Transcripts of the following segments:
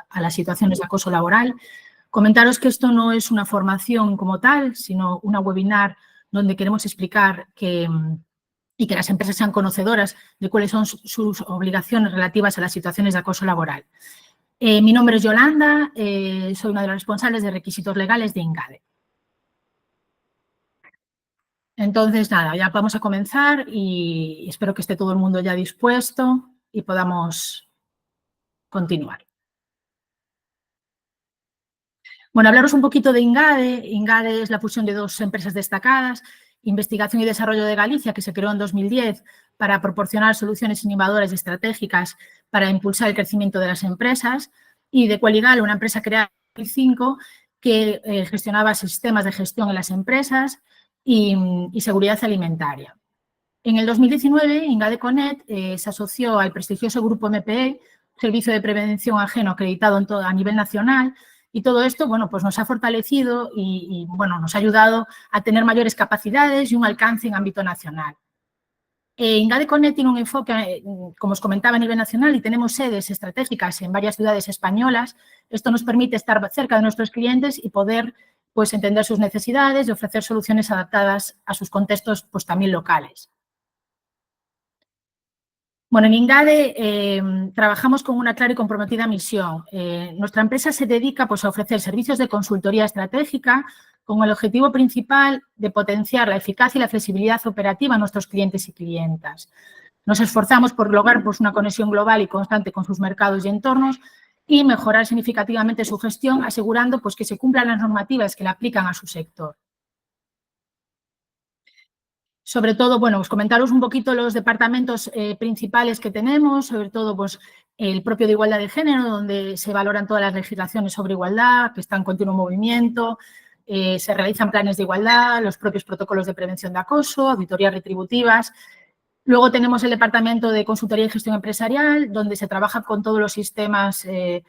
a las situaciones de acoso laboral. Comentaros que esto no es una formación como tal, sino una webinar donde queremos explicar y que las empresas sean conocedoras de cuáles son sus obligaciones relativas a las situaciones de acoso laboral. Mi nombre es Yolanda, soy una de las responsables de requisitos legales de INGADE. Entonces, nada, ya vamos a comenzar y espero que esté todo el mundo ya dispuesto y podamos continuar. Bueno, hablaros un poquito de INGADE. INGADE es la fusión de dos empresas destacadas, Investigación y Desarrollo de Galicia, que se creó en 2010 para proporcionar soluciones innovadoras y estratégicas para impulsar el crecimiento de las empresas, y de Qualigal, una empresa creada en 2005 que gestionaba sistemas de gestión en las empresas y seguridad alimentaria. En el 2019, INGADE Connect se asoció al prestigioso grupo MPE, servicio de prevención ajeno acreditado a nivel nacional, y todo esto, bueno, pues nos ha fortalecido y bueno, nos ha ayudado a tener mayores capacidades y un alcance en ámbito nacional. INGADE Connect tiene un enfoque, como os comentaba, a nivel nacional y tenemos sedes estratégicas en varias ciudades españolas. Esto nos permite estar cerca de nuestros clientes y poder, pues, entender sus necesidades y ofrecer soluciones adaptadas a sus contextos, pues, también locales. Bueno, en INGADE trabajamos con una clara y comprometida misión. Nuestra empresa se dedica, pues, a ofrecer servicios de consultoría estratégica con el objetivo principal de potenciar la eficacia y la flexibilidad operativa a nuestros clientes y clientas. Nos esforzamos por lograr, pues, una conexión global y constante con sus mercados y entornos y mejorar significativamente su gestión, asegurando, pues, que se cumplan las normativas que le aplican a su sector. Sobre todo, bueno, pues comentaros un poquito los departamentos principales que tenemos, sobre todo, pues, el propio de igualdad de género, donde se valoran todas las legislaciones sobre igualdad, que está en continuo movimiento, se realizan planes de igualdad, los propios protocolos de prevención de acoso, auditorías retributivas. Luego tenemos el departamento de consultoría y gestión empresarial, donde se trabaja con todos los sistemas de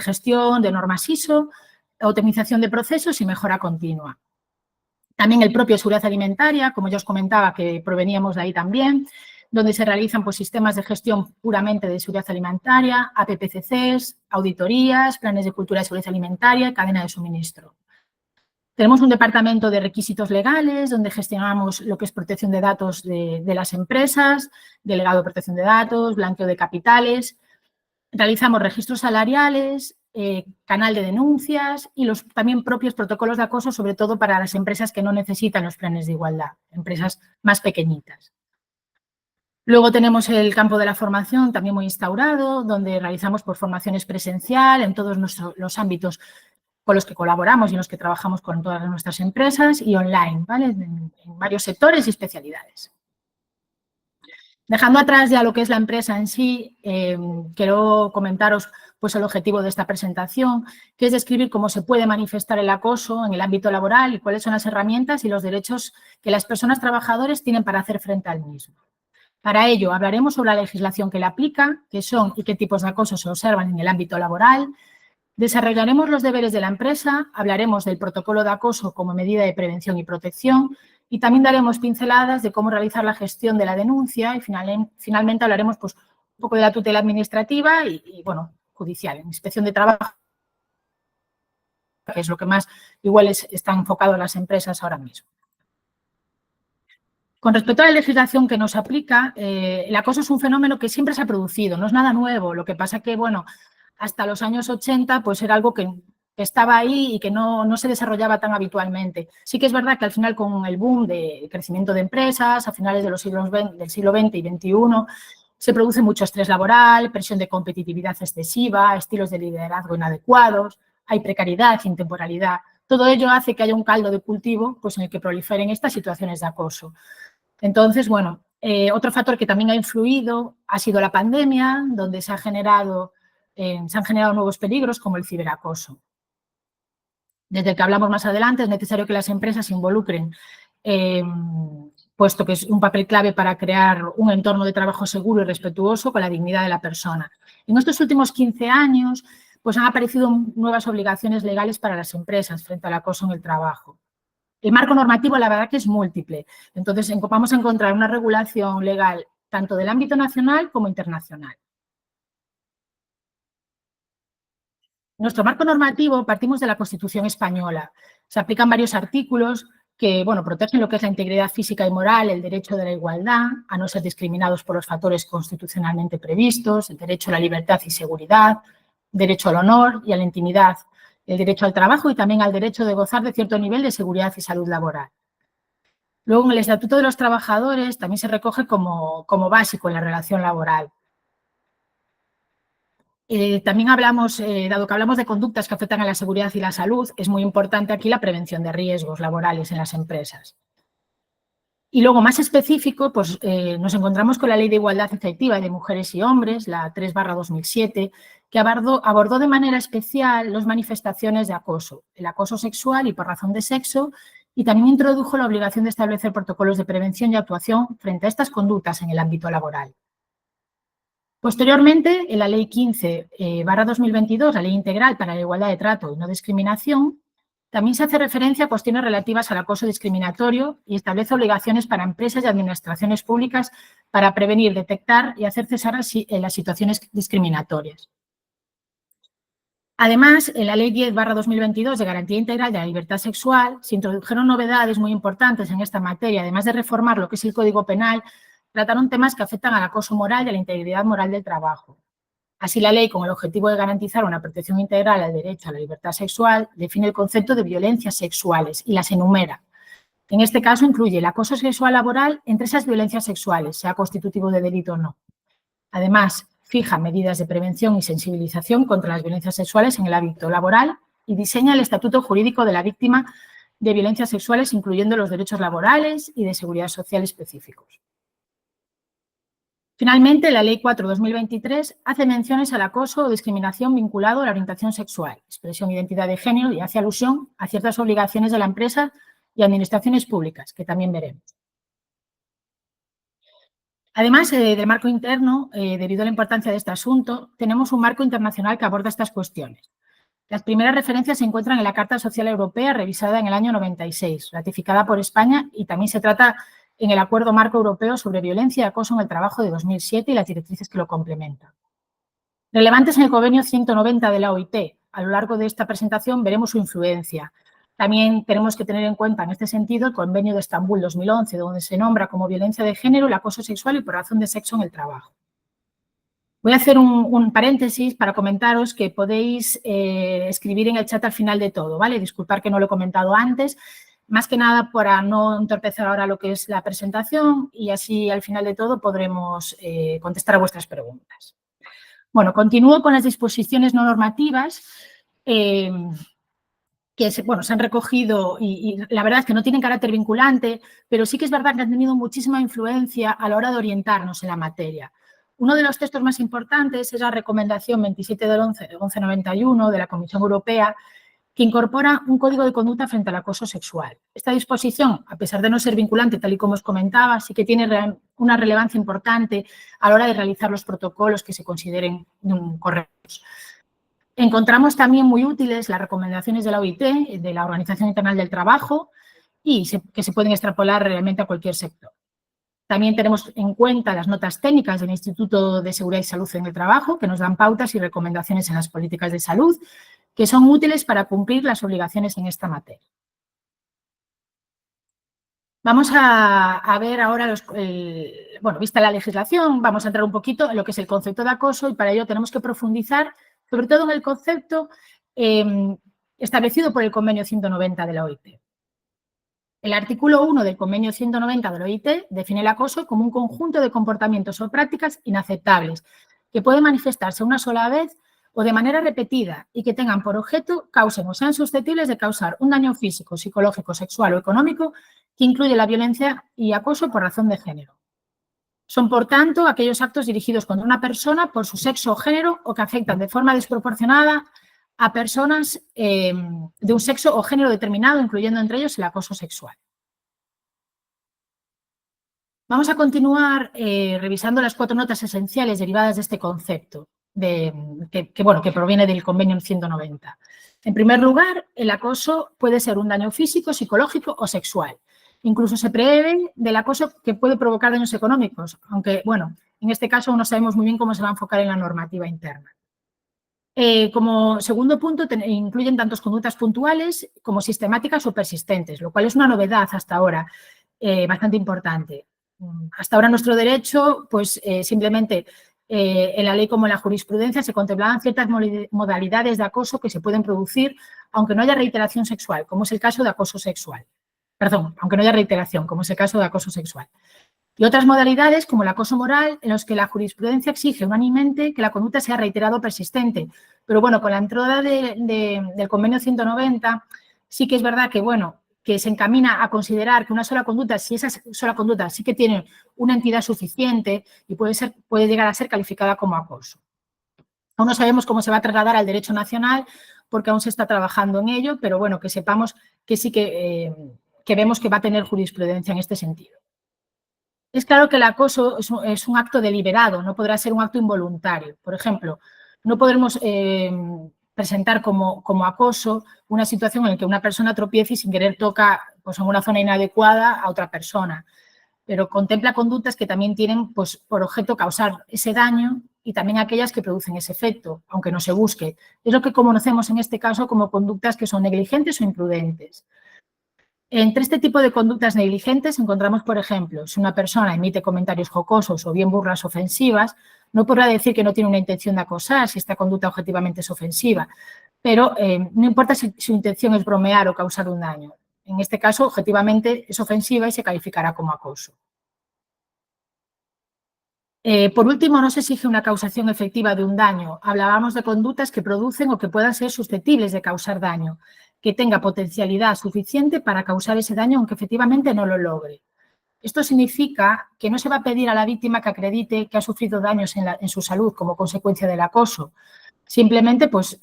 gestión, de normas ISO, optimización de procesos y mejora continua. También el propio seguridad alimentaria, como ya os comentaba, que proveníamos de ahí también, donde se realizan, pues, sistemas de gestión puramente de seguridad alimentaria, APPCCs, auditorías, planes de cultura de seguridad alimentaria y cadena de suministro. Tenemos un departamento de requisitos legales, donde gestionamos lo que es protección de datos de las empresas, delegado de protección de datos, blanqueo de capitales. Realizamos registros salariales, canal de denuncias y los también propios protocolos de acoso, sobre todo para las empresas que no necesitan los planes de igualdad, empresas más pequeñitas. Luego tenemos el campo de la formación, también muy instaurado, donde realizamos, pues, formaciones presencial en todos los ámbitos con los que colaboramos y en los que trabajamos con todas nuestras empresas, y online, ¿vale? En varios sectores y especialidades. Dejando atrás ya lo que es la empresa en sí, quiero comentaros, pues, el objetivo de esta presentación, que es describir cómo se puede manifestar el acoso en el ámbito laboral y cuáles son las herramientas y los derechos que las personas trabajadoras tienen para hacer frente al mismo. Para ello, hablaremos sobre la legislación que le aplica, qué son y qué tipos de acoso se observan en el ámbito laboral. Desarrollaremos los deberes de la empresa, hablaremos del protocolo de acoso como medida de prevención y protección y también daremos pinceladas de cómo realizar la gestión de la denuncia y finalmente hablaremos, pues, un poco de la tutela administrativa y bueno, judicial, inspección de trabajo, que es lo que más igual está enfocado en las empresas ahora mismo. Con respecto a la legislación que nos aplica, el acoso es un fenómeno que siempre se ha producido, no es nada nuevo. Lo que pasa que, bueno, hasta los años 80, pues, era algo que estaba ahí y que no se desarrollaba tan habitualmente. Sí que es verdad que al final, con el boom de crecimiento de empresas, a finales del siglo XX y XXI, se produce mucho estrés laboral, presión de competitividad excesiva, estilos de liderazgo inadecuados, hay precariedad, intemporalidad. Todo ello hace que haya un caldo de cultivo, pues, en el que proliferen estas situaciones de acoso. Entonces, bueno, otro factor que también ha influido ha sido la pandemia, donde se han generado nuevos peligros como el ciberacoso. Desde el que hablamos más adelante, es necesario que las empresas se involucren, puesto que es un papel clave para crear un entorno de trabajo seguro y respetuoso con la dignidad de la persona. En estos últimos 15 años, pues, han aparecido nuevas obligaciones legales para las empresas frente al acoso en el trabajo. El marco normativo, la verdad, que es múltiple. Entonces, vamos a encontrar una regulación legal tanto del ámbito nacional como internacional. Nuestro marco normativo partimos de la Constitución española. Se aplican varios artículos que, bueno, protegen lo que es la integridad física y moral, el derecho de la igualdad, a no ser discriminados por los factores constitucionalmente previstos, el derecho a la libertad y seguridad, derecho al honor y a la intimidad, el derecho al trabajo y también al derecho de gozar de cierto nivel de seguridad y salud laboral. Luego, en el Estatuto de los Trabajadores también se recoge como básico en la relación laboral. También hablamos, dado que hablamos de conductas que afectan a la seguridad y la salud, es muy importante aquí la prevención de riesgos laborales en las empresas. Y luego, más específico, pues nos encontramos con la Ley de Igualdad Efectiva de Mujeres y Hombres, la 3/2007, que abordó de manera especial las manifestaciones de acoso, el acoso sexual y por razón de sexo, y también introdujo la obligación de establecer protocolos de prevención y actuación frente a estas conductas en el ámbito laboral. Posteriormente, en la Ley 15/2022, la Ley Integral para la Igualdad de Trato y No Discriminación, también se hace referencia a cuestiones relativas al acoso discriminatorio y establece obligaciones para empresas y administraciones públicas para prevenir, detectar y hacer cesar las situaciones discriminatorias. Además, en la Ley 10/2022 de Garantía Integral de la Libertad Sexual se introdujeron novedades muy importantes en esta materia, además de reformar lo que es el Código Penal, trataron temas que afectan al acoso moral y a la integridad moral del trabajo. Así, la ley, con el objetivo de garantizar una protección integral al derecho a la libertad sexual, define el concepto de violencias sexuales y las enumera. En este caso, incluye el acoso sexual laboral entre esas violencias sexuales, sea constitutivo de delito o no. Además, fija medidas de prevención y sensibilización contra las violencias sexuales en el ámbito laboral y diseña el estatuto jurídico de la víctima de violencias sexuales, incluyendo los derechos laborales y de seguridad social específicos. Finalmente, la Ley 4/2023 hace menciones al acoso o discriminación vinculado a la orientación sexual, expresión e identidad de género y hace alusión a ciertas obligaciones de la empresa y administraciones públicas, que también veremos. Además del marco interno, debido a la importancia de este asunto, tenemos un marco internacional que aborda estas cuestiones. Las primeras referencias se encuentran en la Carta Social Europea, revisada en el año 96, ratificada por España, y también se trata en el Acuerdo Marco Europeo sobre Violencia y Acoso en el Trabajo de 2007 y las directrices que lo complementan. Relevantes en el Convenio 190 de la OIT. A lo largo de esta presentación veremos su influencia. También tenemos que tener en cuenta, en este sentido, el Convenio de Estambul 2011, donde se nombra como violencia de género el acoso sexual y por razón de sexo en el trabajo. Voy a hacer un paréntesis para comentaros que podéis escribir en el chat al final de todo, ¿vale? Disculpad que no lo he comentado antes, más que nada para no entorpecer ahora lo que es la presentación y así al final de todo podremos contestar a vuestras preguntas. Bueno, continúo con las disposiciones no normativas que se han recogido y la verdad es que no tienen carácter vinculante, pero sí que es verdad que han tenido muchísima influencia a la hora de orientarnos en la materia. Uno de los textos más importantes es la Recomendación 27 del 1191 de la Comisión Europea, que incorpora un código de conducta frente al acoso sexual. Esta disposición, a pesar de no ser vinculante, tal y como os comentaba, sí que tiene una relevancia importante a la hora de realizar los protocolos que se consideren correctos. Encontramos también muy útiles las recomendaciones de la OIT, de la Organización Internacional del Trabajo, y que se pueden extrapolar realmente a cualquier sector. También tenemos en cuenta las notas técnicas del Instituto de Seguridad y Salud en el Trabajo, que nos dan pautas y recomendaciones en las políticas de salud, que son útiles para cumplir las obligaciones en esta materia. Vamos a ver ahora, vista la legislación, vamos a entrar un poquito en lo que es el concepto de acoso y para ello tenemos que profundizar sobre todo en el concepto establecido por el Convenio 190 de la OIT. El artículo 1 del Convenio 190 de la OIT define el acoso como un conjunto de comportamientos o prácticas inaceptables que pueden manifestarse una sola vez o de manera repetida y que tengan por objeto, causen o sean susceptibles de causar un daño físico, psicológico, sexual o económico que incluye la violencia y acoso por razón de género. Son, por tanto, aquellos actos dirigidos contra una persona por su sexo o género o que afectan de forma desproporcionada a personas de un sexo o género determinado, incluyendo entre ellos el acoso sexual. Vamos a continuar revisando las 4 notas esenciales derivadas de este concepto, que proviene del Convenio 190. En primer lugar, el acoso puede ser un daño físico, psicológico o sexual. Incluso se prevé del acoso que puede provocar daños económicos, aunque, en este caso no sabemos muy bien cómo se va a enfocar en la normativa interna. Como segundo punto, incluyen tanto conductas puntuales como sistemáticas o persistentes, lo cual es una novedad hasta ahora bastante importante. Hasta ahora nuestro derecho, pues simplemente en la ley como en la jurisprudencia se contemplaban ciertas modalidades de acoso que se pueden producir aunque no haya reiteración sexual, como es el caso de acoso sexual. Perdón, aunque no haya reiteración, como es el caso de acoso sexual. Y otras modalidades, como el acoso moral, en los que la jurisprudencia exige unánimemente que la conducta sea reiterada o persistente. Pero bueno, con la entrada del convenio 190, sí que es verdad que, bueno, que se encamina a considerar que una sola conducta, si esa sola conducta sí que tiene una entidad suficiente y puede llegar a ser calificada como acoso. Aún no sabemos cómo se va a trasladar al derecho nacional porque aún se está trabajando en ello, pero bueno, que sepamos que sí que vemos que va a tener jurisprudencia en este sentido. Es claro que el acoso es un acto deliberado, no podrá ser un acto involuntario. Por ejemplo, no podremos presentar como acoso una situación en la que una persona tropiece y sin querer toca pues, en una zona inadecuada a otra persona, pero contempla conductas que también tienen pues, por objeto causar ese daño y también aquellas que producen ese efecto, aunque no se busque. Es lo que conocemos en este caso como conductas que son negligentes o imprudentes. Entre este tipo de conductas negligentes encontramos, por ejemplo, si una persona emite comentarios jocosos o bien burlas ofensivas, no podrá decir que no tiene una intención de acosar si esta conducta objetivamente es ofensiva, pero no importa si su intención es bromear o causar un daño. En este caso, objetivamente es ofensiva y se calificará como acoso. Por último, no se exige una causación efectiva de un daño. Hablábamos de conductas que producen o que puedan ser susceptibles de causar daño, que tenga potencialidad suficiente para causar ese daño aunque efectivamente no lo logre. Esto significa que no se va a pedir a la víctima que acredite que ha sufrido daños en su salud como consecuencia del acoso. Simplemente, pues,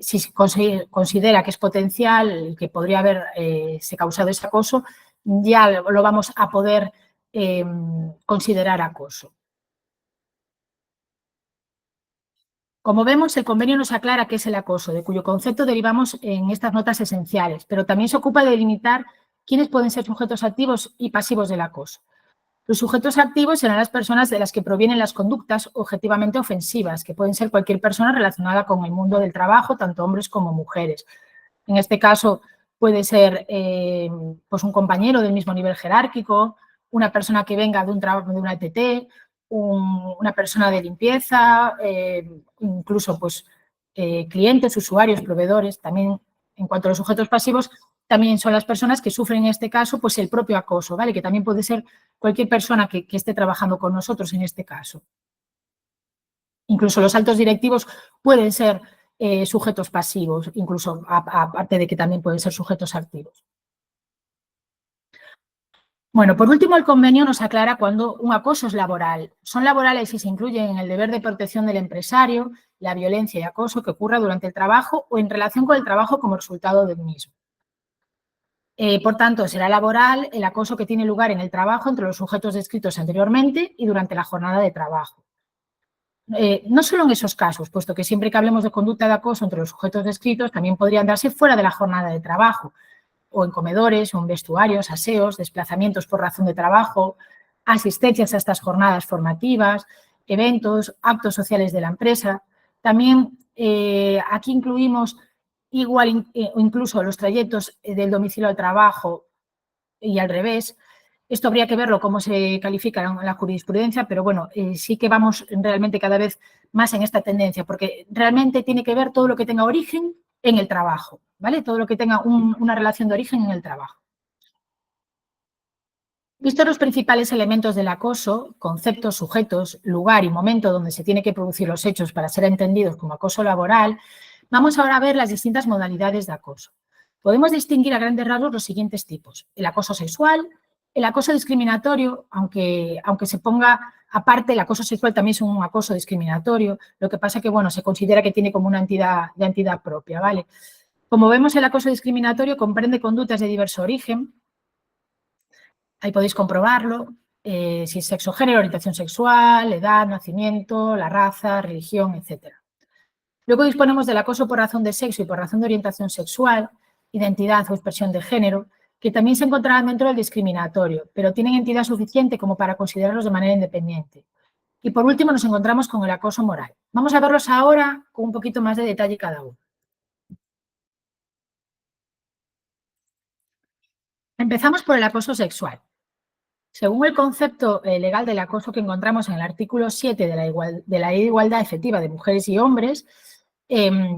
si se considera que es potencial, que podría haberse causado ese acoso, ya lo vamos a poder considerar acoso. Como vemos, el convenio nos aclara qué es el acoso, de cuyo concepto derivamos en estas notas esenciales, pero también se ocupa de delimitar quiénes pueden ser sujetos activos y pasivos del acoso. Los sujetos activos serán las personas de las que provienen las conductas objetivamente ofensivas, que pueden ser cualquier persona relacionada con el mundo del trabajo, tanto hombres como mujeres. En este caso puede ser pues un compañero del mismo nivel jerárquico, una persona que venga de un trabajo de una ETT, una persona de limpieza, incluso pues, clientes, usuarios, proveedores. También en cuanto a los sujetos pasivos, también son las personas que sufren en este caso pues el propio acoso, ¿vale? Que también puede ser cualquier persona que esté trabajando con nosotros en este caso. Incluso los altos directivos pueden ser sujetos pasivos, incluso aparte de que también pueden ser sujetos activos. Bueno, por último, el convenio nos aclara cuando un acoso es laboral. Son laborales si se incluyen en el deber de protección del empresario, la violencia y acoso que ocurra durante el trabajo o en relación con el trabajo como resultado del mismo. Por tanto, será laboral el acoso que tiene lugar en el trabajo entre los sujetos descritos anteriormente y durante la jornada de trabajo. No solo en esos casos, puesto que siempre que hablemos de conducta de acoso entre los sujetos descritos, también podrían darse fuera de la jornada de trabajo, o en comedores, o en vestuarios, aseos, desplazamientos por razón de trabajo, asistencias a estas jornadas formativas, eventos, actos sociales de la empresa. También aquí incluimos igual o incluso los trayectos del domicilio al trabajo y al revés. Esto habría que verlo cómo se califica en la jurisprudencia, pero bueno, sí que vamos realmente cada vez más en esta tendencia, porque realmente tiene que ver todo lo que tenga origen en el trabajo, ¿vale? Todo lo que tenga una relación de origen en el trabajo. Vistos los principales elementos del acoso, conceptos, sujetos, lugar y momento donde se tiene que producir los hechos para ser entendidos como acoso laboral, vamos ahora a ver las distintas modalidades de acoso. Podemos distinguir a grandes rasgos los siguientes tipos. El acoso sexual, el acoso discriminatorio, aunque se ponga aparte, el acoso sexual también es un acoso discriminatorio, lo que pasa que, bueno, se considera que tiene como una entidad propia, ¿vale? Como vemos, el acoso discriminatorio comprende conductas de diverso origen. Ahí podéis comprobarlo, si es sexo, género, orientación sexual, edad, nacimiento, la raza, religión, etc. Luego disponemos del acoso por razón de sexo y por razón de orientación sexual, identidad o expresión de género, que también se encontrarán dentro del discriminatorio, pero tienen entidad suficiente como para considerarlos de manera independiente. Y por último nos encontramos con el acoso moral. Vamos a verlos ahora con un poquito más de detalle cada uno. Empezamos por el acoso sexual. Según el concepto legal del acoso que encontramos en el artículo 7 de la Ley de Igualdad Efectiva de Mujeres y Hombres,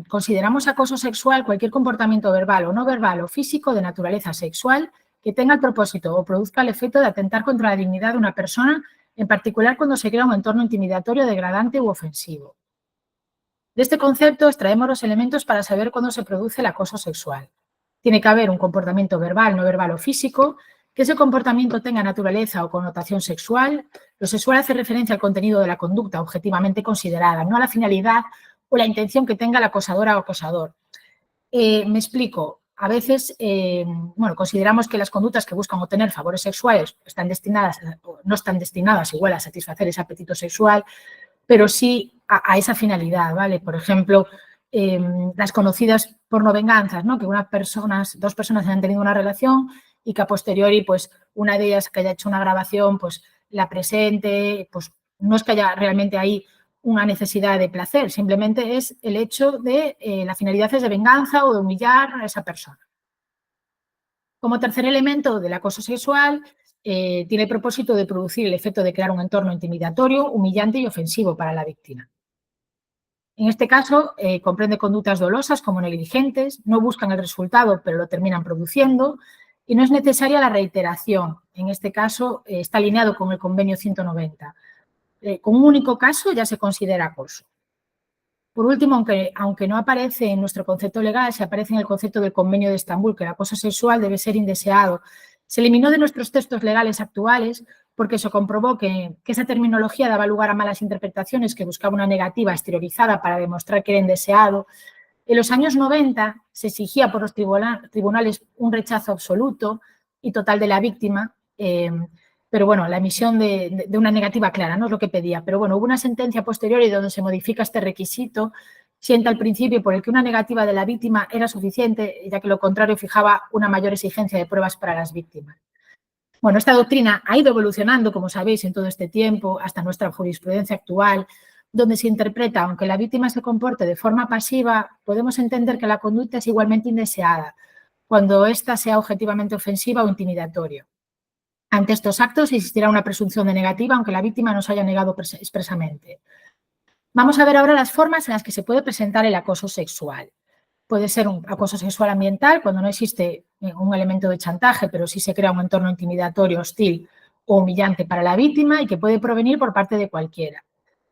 consideramos acoso sexual cualquier comportamiento verbal o no verbal o físico de naturaleza sexual que tenga el propósito o produzca el efecto de atentar contra la dignidad de una persona, en particular cuando se crea un entorno intimidatorio, degradante u ofensivo. De este concepto extraemos los elementos para saber cuándo se produce el acoso sexual. Tiene que haber un comportamiento verbal, no verbal o físico, que ese comportamiento tenga naturaleza o connotación sexual. Lo sexual hace referencia al contenido de la conducta objetivamente considerada, no a la finalidad o la intención que tenga la acosadora o acosador. Me explico. A veces, consideramos que las conductas que buscan obtener favores sexuales no están destinadas igual a satisfacer ese apetito sexual, pero sí a esa finalidad, ¿vale? Por ejemplo, las conocidas pornovenganzas, ¿no? Que dos personas hayan tenido una relación y que a posteriori, pues, una de ellas que haya hecho una grabación, pues, la presente, pues, no es que haya realmente ahí una necesidad de placer, simplemente es el hecho de, la finalidad es de venganza o de humillar a esa persona. Como tercer elemento del acoso sexual, tiene el propósito de producir el efecto de crear un entorno intimidatorio, humillante y ofensivo para la víctima. En este caso, comprende conductas dolosas como negligentes, no buscan el resultado, pero lo terminan produciendo, y no es necesaria la reiteración. En este caso, está alineado con el convenio 190. Con un único caso ya se considera acoso. Por último, aunque no aparece en nuestro concepto legal, se aparece en el concepto del Convenio de Estambul, que el acoso sexual debe ser indeseado. Se eliminó de nuestros textos legales actuales porque se comprobó que esa terminología daba lugar a malas interpretaciones, que buscaba una negativa exteriorizada para demostrar que era indeseado. En los años 90 se exigía por los tribunales un rechazo absoluto y total de la víctima, pero bueno, la emisión de una negativa clara, no es lo que pedía. Pero bueno, hubo una sentencia posterior y donde se modifica este requisito, sienta el principio por el que una negativa de la víctima era suficiente, ya que lo contrario fijaba una mayor exigencia de pruebas para las víctimas. Bueno, esta doctrina ha ido evolucionando, como sabéis, en todo este tiempo, hasta nuestra jurisprudencia actual, donde se interpreta, aunque la víctima se comporte de forma pasiva, podemos entender que la conducta es igualmente indeseada, cuando ésta sea objetivamente ofensiva o intimidatoria. Ante estos actos existirá una presunción de negativa, aunque la víctima no se haya negado expresamente. Vamos a ver ahora las formas en las que se puede presentar el acoso sexual. Puede ser un acoso sexual ambiental, cuando no existe un elemento de chantaje, pero sí se crea un entorno intimidatorio, hostil o humillante para la víctima y que puede provenir por parte de cualquiera.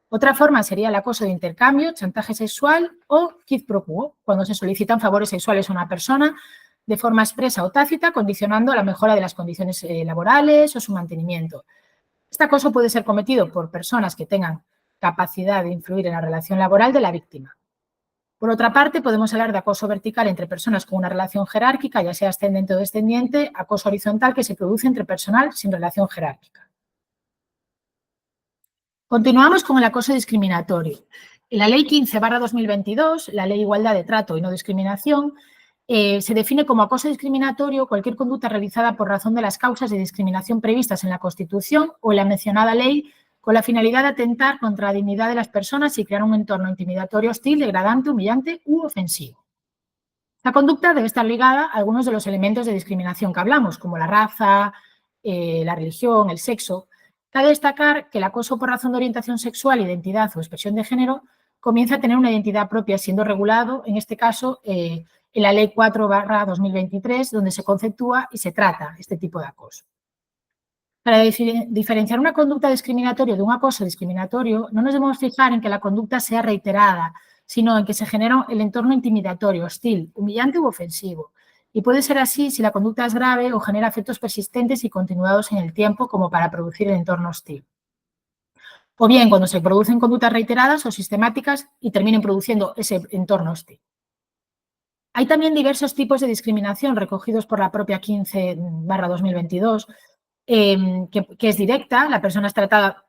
Otra forma sería el acoso de intercambio, chantaje sexual o quid pro quo, cuando se solicitan favores sexuales a una persona de forma expresa o tácita, condicionando la mejora de las condiciones laborales o su mantenimiento. Este acoso puede ser cometido por personas que tengan capacidad de influir en la relación laboral de la víctima. Por otra parte, podemos hablar de acoso vertical entre personas con una relación jerárquica, ya sea ascendente o descendiente, acoso horizontal que se produce entre personal sin relación jerárquica. Continuamos con el acoso discriminatorio. En la Ley 15/2022, la Ley de Igualdad de Trato y No Discriminación, se define como acoso discriminatorio cualquier conducta realizada por razón de las causas de discriminación previstas en la Constitución o en la mencionada ley con la finalidad de atentar contra la dignidad de las personas y crear un entorno intimidatorio, hostil, degradante, humillante u ofensivo. La conducta debe estar ligada a algunos de los elementos de discriminación que hablamos, como la raza, la religión, el sexo. Cabe destacar que el acoso por razón de orientación sexual, identidad o expresión de género comienza a tener una identidad propia, siendo regulado, en este caso, en la Ley 4/2023, donde se conceptúa y se trata este tipo de acoso. Para diferenciar una conducta discriminatoria de un acoso discriminatorio, no nos debemos fijar en que la conducta sea reiterada, sino en que se genera el entorno intimidatorio, hostil, humillante u ofensivo. Y puede ser así si la conducta es grave o genera efectos persistentes y continuados en el tiempo como para producir el entorno hostil. O bien cuando se producen conductas reiteradas o sistemáticas y terminen produciendo ese entorno hostil. Hay también diversos tipos de discriminación recogidos por la propia 15/2022, que es directa, la persona es tratada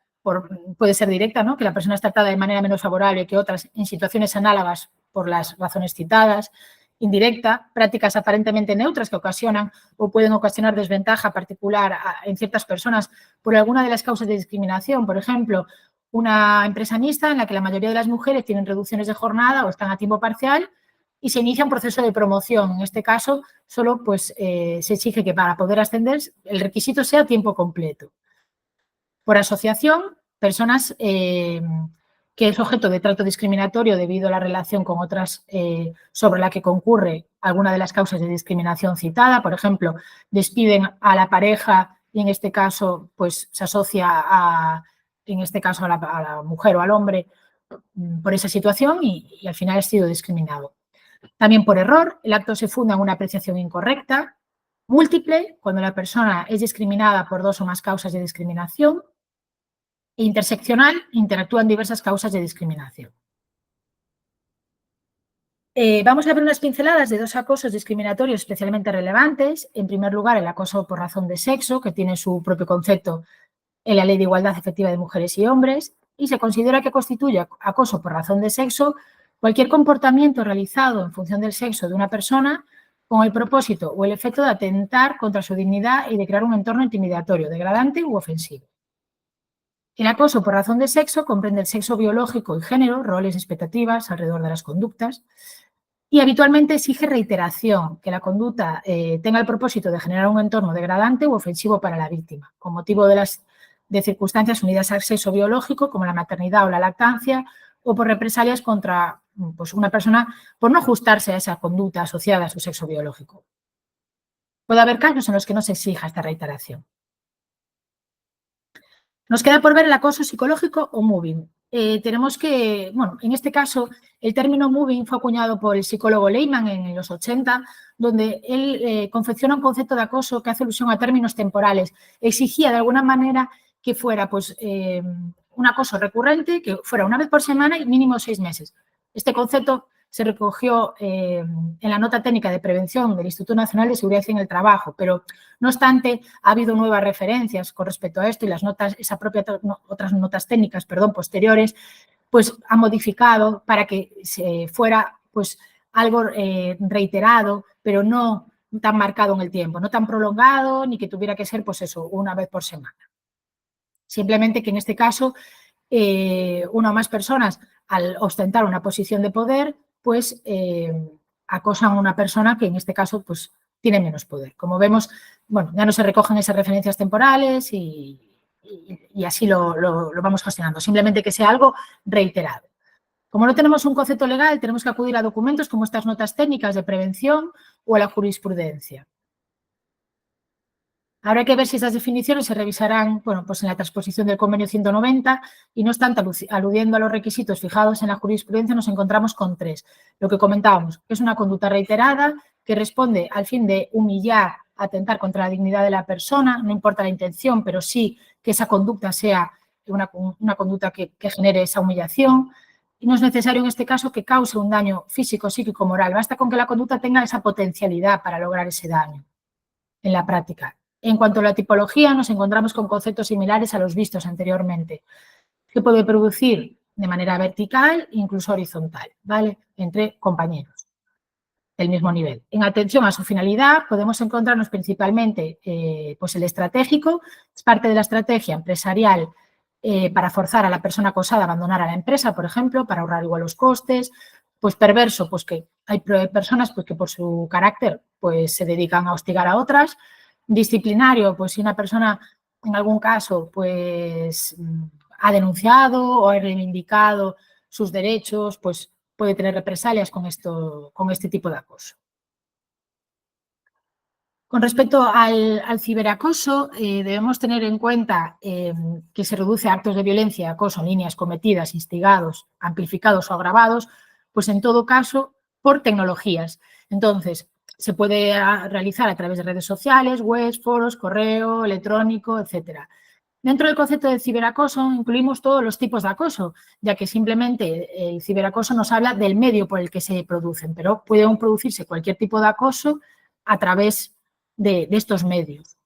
puede ser directa, ¿no? Que la persona es tratada de manera menos favorable que otras en situaciones análogas por las razones citadas. Indirecta, prácticas aparentemente neutras que ocasionan o pueden ocasionar desventaja particular en ciertas personas por alguna de las causas de discriminación, por ejemplo, una empresa mixta en la que la mayoría de las mujeres tienen reducciones de jornada o están a tiempo parcial y se inicia un proceso de promoción. En este caso, solo pues, se exige que para poder ascender el requisito sea tiempo completo. Por asociación, personas que es objeto de trato discriminatorio debido a la relación con otras sobre la que concurre alguna de las causas de discriminación citada. Por ejemplo, despiden a la pareja y en este caso pues, se asocia a la mujer o al hombre por esa situación y al final ha sido discriminado. También por error, el acto se funda en una apreciación incorrecta. Múltiple, cuando la persona es discriminada por 2 o más causas de discriminación. E interseccional, interactúan diversas causas de discriminación. Vamos a ver unas pinceladas de 2 acosos discriminatorios especialmente relevantes. En primer lugar, el acoso por razón de sexo, que tiene su propio concepto en la Ley de Igualdad Efectiva de Mujeres y Hombres, y se considera que constituye acoso por razón de sexo cualquier comportamiento realizado en función del sexo de una persona con el propósito o el efecto de atentar contra su dignidad y de crear un entorno intimidatorio, degradante u ofensivo. El acoso por razón de sexo comprende el sexo biológico y género, roles y expectativas alrededor de las conductas, y habitualmente exige reiteración, que la conducta tenga el propósito de generar un entorno degradante u ofensivo para la víctima, con motivo de circunstancias unidas al sexo biológico, como la maternidad o la lactancia, o por represalias contra pues, una persona por no ajustarse a esa conducta asociada a su sexo biológico. Puede haber casos en los que no se exija esta reiteración. Nos queda por ver el acoso psicológico o moving. Tenemos que, bueno, en este caso, el término moving fue acuñado por el psicólogo Lehmann en los 80, donde él confecciona un concepto de acoso que hace alusión a términos temporales. Exigía de alguna manera que fuera pues, un acoso recurrente, que fuera una vez por semana y mínimo 6 meses. Este concepto se recogió en la nota técnica de prevención del Instituto Nacional de Seguridad en el Trabajo, pero no obstante ha habido nuevas referencias con respecto a esto y las notas, otras notas técnicas, posteriores, pues han modificado para que fuera pues algo reiterado, pero no tan marcado en el tiempo, no tan prolongado ni que tuviera que ser pues eso, una vez por semana. Simplemente que en este caso una o más personas al ostentar una posición de poder pues acosan a una persona que en este caso pues tiene menos poder. Como vemos, bueno, ya no se recogen esas referencias temporales y así lo vamos gestionando, simplemente que sea algo reiterado. Como no tenemos un concepto legal, tenemos que acudir a documentos como estas notas técnicas de prevención o a la jurisprudencia. Habrá que ver si esas definiciones se revisarán pues en la transposición del convenio 190 y no obstante, aludiendo a los requisitos fijados en la jurisprudencia, nos encontramos con 3. Lo que comentábamos, que es una conducta reiterada que responde al fin de humillar, atentar contra la dignidad de la persona, no importa la intención, pero sí que esa conducta sea una conducta que genere esa humillación. Y no es necesario en este caso que cause un daño físico, psíquico, moral. Basta con que la conducta tenga esa potencialidad para lograr ese daño en la práctica. En cuanto a la tipología, nos encontramos con conceptos similares a los vistos anteriormente, que puede producir de manera vertical e incluso horizontal, ¿vale? Entre compañeros del mismo nivel. En atención a su finalidad, podemos encontrarnos principalmente pues el estratégico, es parte de la estrategia empresarial para forzar a la persona acosada a abandonar a la empresa, por ejemplo, para ahorrar igual los costes. Pues perverso, pues que hay personas pues, que por su carácter pues, se dedican a hostigar a otras. Disciplinario, pues si una persona en algún caso pues ha denunciado o ha reivindicado sus derechos, pues puede tener represalias con este tipo de acoso. Con respecto al ciberacoso, debemos tener en cuenta que se reduce a actos de violencia y acoso en líneas cometidas, instigados, amplificados o agravados, pues en todo caso por tecnologías. Entonces, se puede realizar a través de redes sociales, webs, foros, correo, electrónico, etcétera. Dentro del concepto de ciberacoso incluimos todos los tipos de acoso, ya que simplemente el ciberacoso nos habla del medio por el que se producen, pero puede producirse cualquier tipo de acoso a través de estos medios.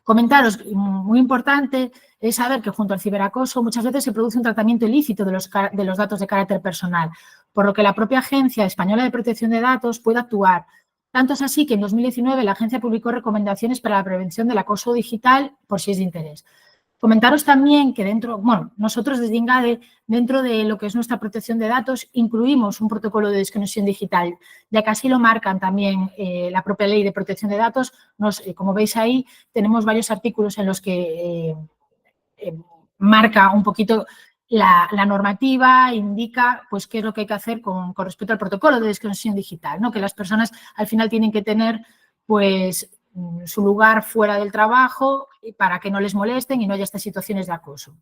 Comentaros, muy importante, es saber que junto al ciberacoso muchas veces se produce un tratamiento ilícito de los datos de carácter personal, por lo que la propia Agencia Española de Protección de Datos puede actuar. Tanto es así que en 2019 la agencia publicó recomendaciones para la prevención del acoso digital por si es de interés. Comentaros también que nosotros desde INGADE, dentro de lo que es nuestra protección de datos, incluimos un protocolo de desconexión digital, ya que así lo marcan también la propia ley de protección de datos. Como veis ahí, tenemos varios artículos en los que marca un poquito la normativa, indica pues qué es lo que hay que hacer con respecto al protocolo de desconexión digital, ¿no? Que las personas al final tienen que tener pues su lugar fuera del trabajo para que no les molesten y no haya estas situaciones de acoso.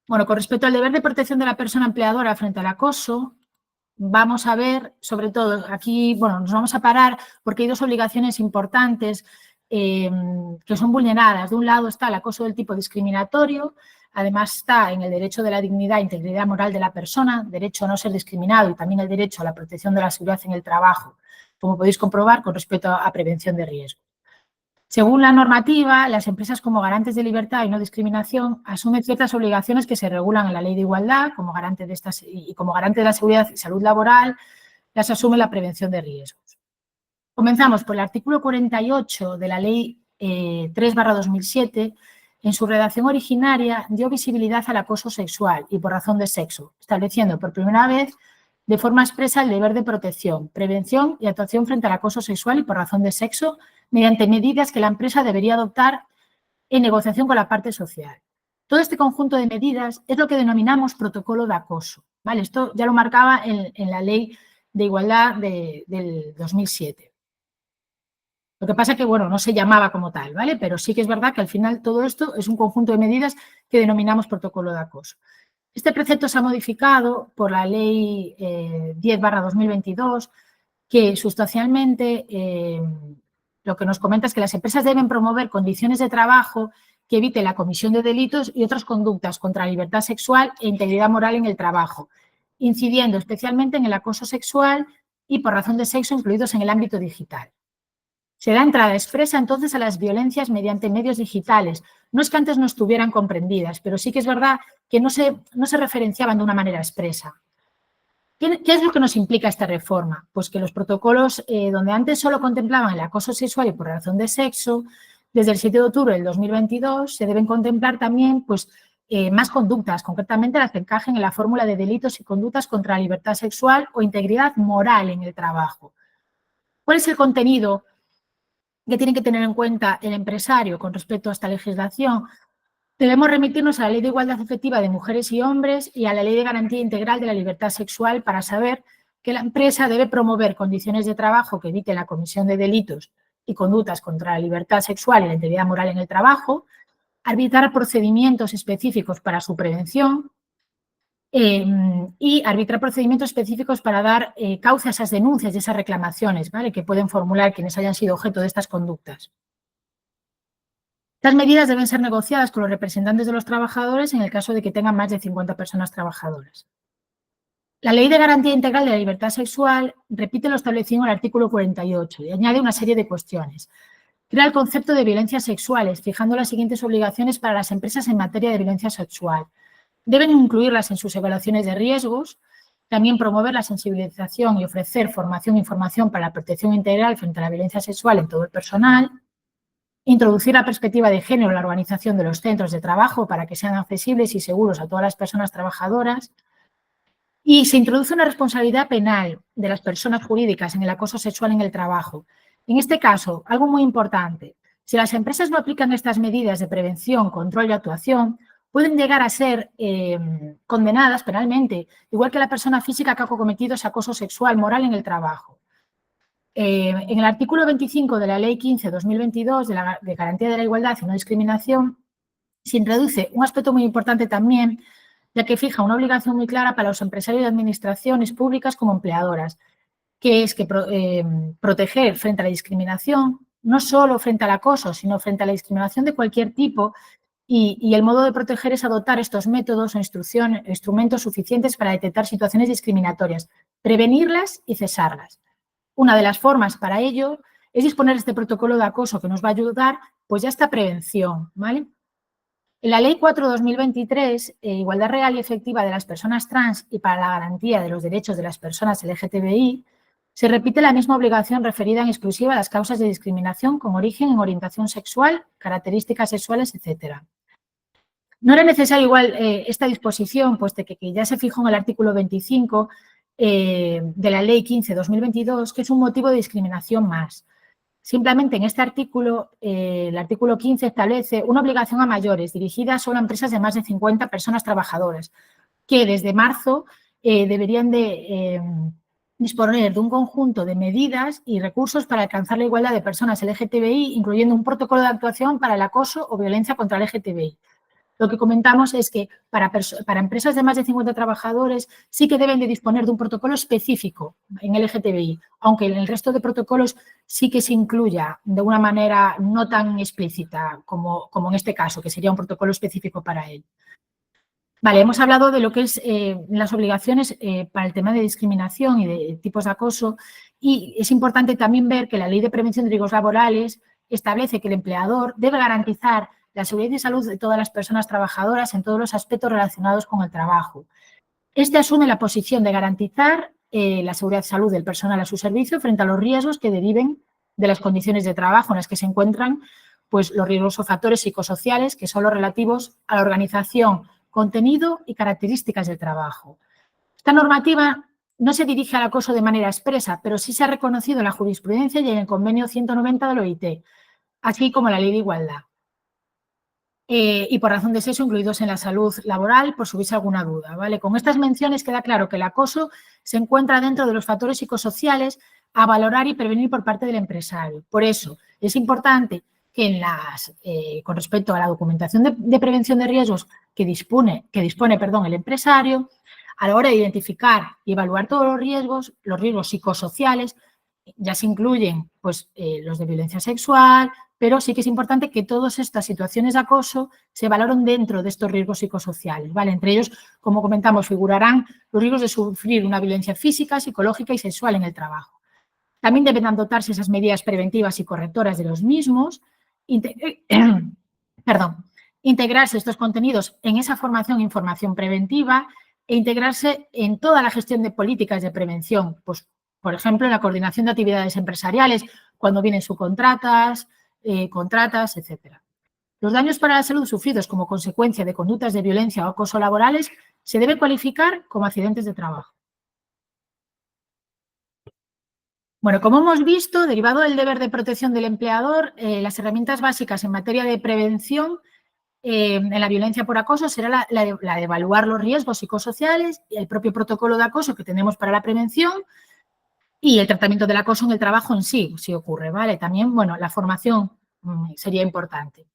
Bueno, con respecto al deber de protección de la persona empleadora frente al acoso, vamos a ver, sobre todo, aquí, nos vamos a parar porque hay dos obligaciones importantes que son vulneradas. De un lado está el acoso del tipo discriminatorio, además está en el derecho de la dignidad e integridad moral de la persona, derecho a no ser discriminado y también el derecho a la protección de la seguridad en el trabajo, como podéis comprobar con respecto a prevención de riesgo. Según la normativa, las empresas como garantes de libertad y no discriminación asumen ciertas obligaciones que se regulan en la Ley de Igualdad como garante de la seguridad y salud laboral, las asume la prevención de riesgos. Comenzamos por el artículo 48 de la Ley 3/2007. En su redacción originaria dio visibilidad al acoso sexual y por razón de sexo, estableciendo por primera vez de forma expresa el deber de protección, prevención y actuación frente al acoso sexual y por razón de sexo mediante medidas que la empresa debería adoptar en negociación con la parte social. Todo este conjunto de medidas es lo que denominamos protocolo de acoso, ¿vale? Esto ya lo marcaba en la Ley de Igualdad del 2007. Lo que pasa es que, no se llamaba como tal, ¿vale? Pero sí que es verdad que al final todo esto es un conjunto de medidas que denominamos protocolo de acoso. Este precepto se ha modificado por la Ley 10/2022, que sustancialmente lo que nos comenta es que las empresas deben promover condiciones de trabajo que eviten la comisión de delitos y otras conductas contra la libertad sexual e integridad moral en el trabajo, incidiendo especialmente en el acoso sexual y por razón de sexo incluidos en el ámbito digital. Se da entrada expresa entonces a las violencias mediante medios digitales. No es que antes no estuvieran comprendidas, pero sí que es verdad que no se referenciaban de una manera expresa. ¿Qué es lo que nos implica esta reforma? Pues que los protocolos, donde antes solo contemplaban el acoso sexual y por razón de sexo, desde el 7 de octubre del 2022 se deben contemplar también más conductas, concretamente las que encajen en la fórmula de delitos y conductas contra la libertad sexual o integridad moral en el trabajo. ¿Cuál es el contenido que tiene que tener en cuenta el empresario con respecto a esta legislación? Debemos remitirnos a la Ley de Igualdad Efectiva de Mujeres y Hombres y a la Ley de Garantía Integral de la Libertad Sexual para saber que la empresa debe promover condiciones de trabajo que eviten la comisión de delitos y conductas contra la libertad sexual y la integridad moral en el trabajo, arbitrar procedimientos específicos para su prevención y arbitrar procedimientos específicos para dar cauce a esas denuncias y esas reclamaciones, ¿vale?, que pueden formular quienes hayan sido objeto de estas conductas. Estas medidas deben ser negociadas con los representantes de los trabajadores en el caso de que tengan más de 50 personas trabajadoras. La Ley de Garantía Integral de la Libertad Sexual repite lo establecido en el artículo 48 y añade una serie de cuestiones. Crea el concepto de violencias sexuales, fijando las siguientes obligaciones para las empresas en materia de violencia sexual. Deben incluirlas en sus evaluaciones de riesgos, también promover la sensibilización y ofrecer formación e información para la protección integral frente a la violencia sexual en todo el personal, introducir la perspectiva de género en la organización de los centros de trabajo para que sean accesibles y seguros a todas las personas trabajadoras, y se introduce una responsabilidad penal de las personas jurídicas en el acoso sexual en el trabajo. En este caso, algo muy importante, si las empresas no aplican estas medidas de prevención, control y actuación, pueden llegar a ser condenadas penalmente, igual que la persona física que ha cometido ese acoso sexual moral en el trabajo. En el artículo 25 de la Ley 15/2022 de Garantía de la Igualdad y No Discriminación se introduce un aspecto muy importante también, ya que fija una obligación muy clara para los empresarios y administraciones públicas como empleadoras, que es proteger frente a la discriminación, no solo frente al acoso, sino frente a la discriminación de cualquier tipo, y el modo de proteger es adoptar estos métodos o instrumentos suficientes para detectar situaciones discriminatorias, prevenirlas y cesarlas. Una de las formas para ello es disponer de este protocolo de acoso que nos va a ayudar pues ya a esta prevención, ¿vale? En la Ley 4/2023, Igualdad Real y Efectiva de las Personas Trans y para la Garantía de los Derechos de las Personas LGTBI, Se repite la misma obligación referida en exclusiva a las causas de discriminación con origen en orientación sexual, características sexuales, etc. No era necesaria igual esta disposición, puesto que ya se fijó en el artículo 25 de la Ley 15/2022, que es un motivo de discriminación más. Simplemente en este artículo, el artículo 15 establece una obligación a mayores dirigida solo a empresas de más de 50 personas trabajadoras, que desde marzo deberían de disponer de un conjunto de medidas y recursos para alcanzar la igualdad de personas LGTBI, incluyendo un protocolo de actuación para el acoso o violencia contra el LGTBI. Lo que comentamos es que para empresas de más de 50 trabajadores sí que deben de disponer de un protocolo específico en LGTBI, aunque en el resto de protocolos sí que se incluya de una manera no tan explícita como en este caso, que sería un protocolo específico para él. Vale, hemos hablado de lo que es las obligaciones para el tema de discriminación y de tipos de acoso, y es importante también ver que la Ley de Prevención de Riesgos Laborales establece que el empleador debe garantizar la seguridad y salud de todas las personas trabajadoras en todos los aspectos relacionados con el trabajo. Este asume la posición de garantizar la seguridad y salud del personal a su servicio frente a los riesgos que deriven de las condiciones de trabajo en las que se encuentran, pues, los riesgos o factores psicosociales, que son los relativos a la organización, contenido y características del trabajo. Esta normativa no se dirige al acoso de manera expresa, pero sí se ha reconocido en la jurisprudencia y en el convenio 190 de la OIT, así como en la Ley de Igualdad. Y por razón de sexo incluidos en la salud laboral, por si hubiese alguna duda, ¿vale? Con estas menciones queda claro que el acoso se encuentra dentro de los factores psicosociales a valorar y prevenir por parte del empresario. Por eso es importante que con respecto a la documentación de prevención de riesgos que dispone el empresario, a la hora de identificar y evaluar todos los riesgos psicosociales, ya se incluyen pues, los de violencia sexual, pero sí que es importante que todas estas situaciones de acoso se valoren dentro de estos riesgos psicosociales, ¿vale? Entre ellos, como comentamos, figurarán los riesgos de sufrir una violencia física, psicológica y sexual en el trabajo. También deben adoptarse esas medidas preventivas y correctoras de los mismos, integrarse estos contenidos en esa formación e información preventiva e integrarse en toda la gestión de políticas de prevención, pues, por ejemplo, en la coordinación de actividades empresariales, cuando vienen subcontratas, contratas, etcétera. Los daños para la salud sufridos como consecuencia de conductas de violencia o acoso laborales se deben cualificar como accidentes de trabajo. Bueno, como hemos visto, derivado del deber de protección del empleador, las herramientas básicas en materia de prevención en la violencia por acoso será la de evaluar los riesgos psicosociales y el propio protocolo de acoso que tenemos para la prevención y el tratamiento del acoso en el trabajo en sí, si ocurre, ¿vale? También, bueno, la formación sería importante.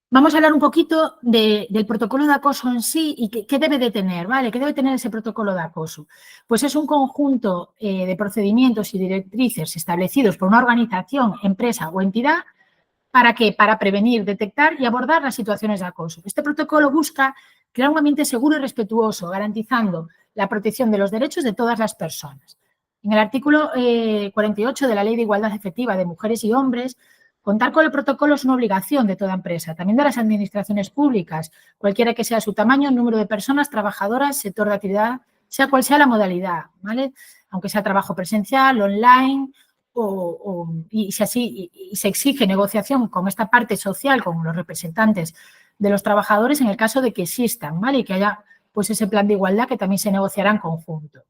Vamos a hablar un poquito del protocolo de acoso en sí y qué debe de tener, ¿vale? ¿Qué debe tener ese protocolo de acoso? Pues es un conjunto de procedimientos y directrices establecidos por una organización, empresa o entidad. ¿Para qué? Para prevenir, detectar y abordar las situaciones de acoso. Este protocolo busca crear un ambiente seguro y respetuoso, garantizando la protección de los derechos de todas las personas. En el artículo 48 de la Ley de Igualdad Efectiva de Mujeres y Hombres, contar con el protocolo es una obligación de toda empresa, también de las administraciones públicas, cualquiera que sea su tamaño, número de personas, trabajadoras, sector de actividad, sea cual sea la modalidad, ¿vale? Aunque sea trabajo presencial, online, y se exige negociación con esta parte social, con los representantes de los trabajadores en el caso de que existan, ¿vale? Y que haya pues ese plan de igualdad que también se negociará en conjunto.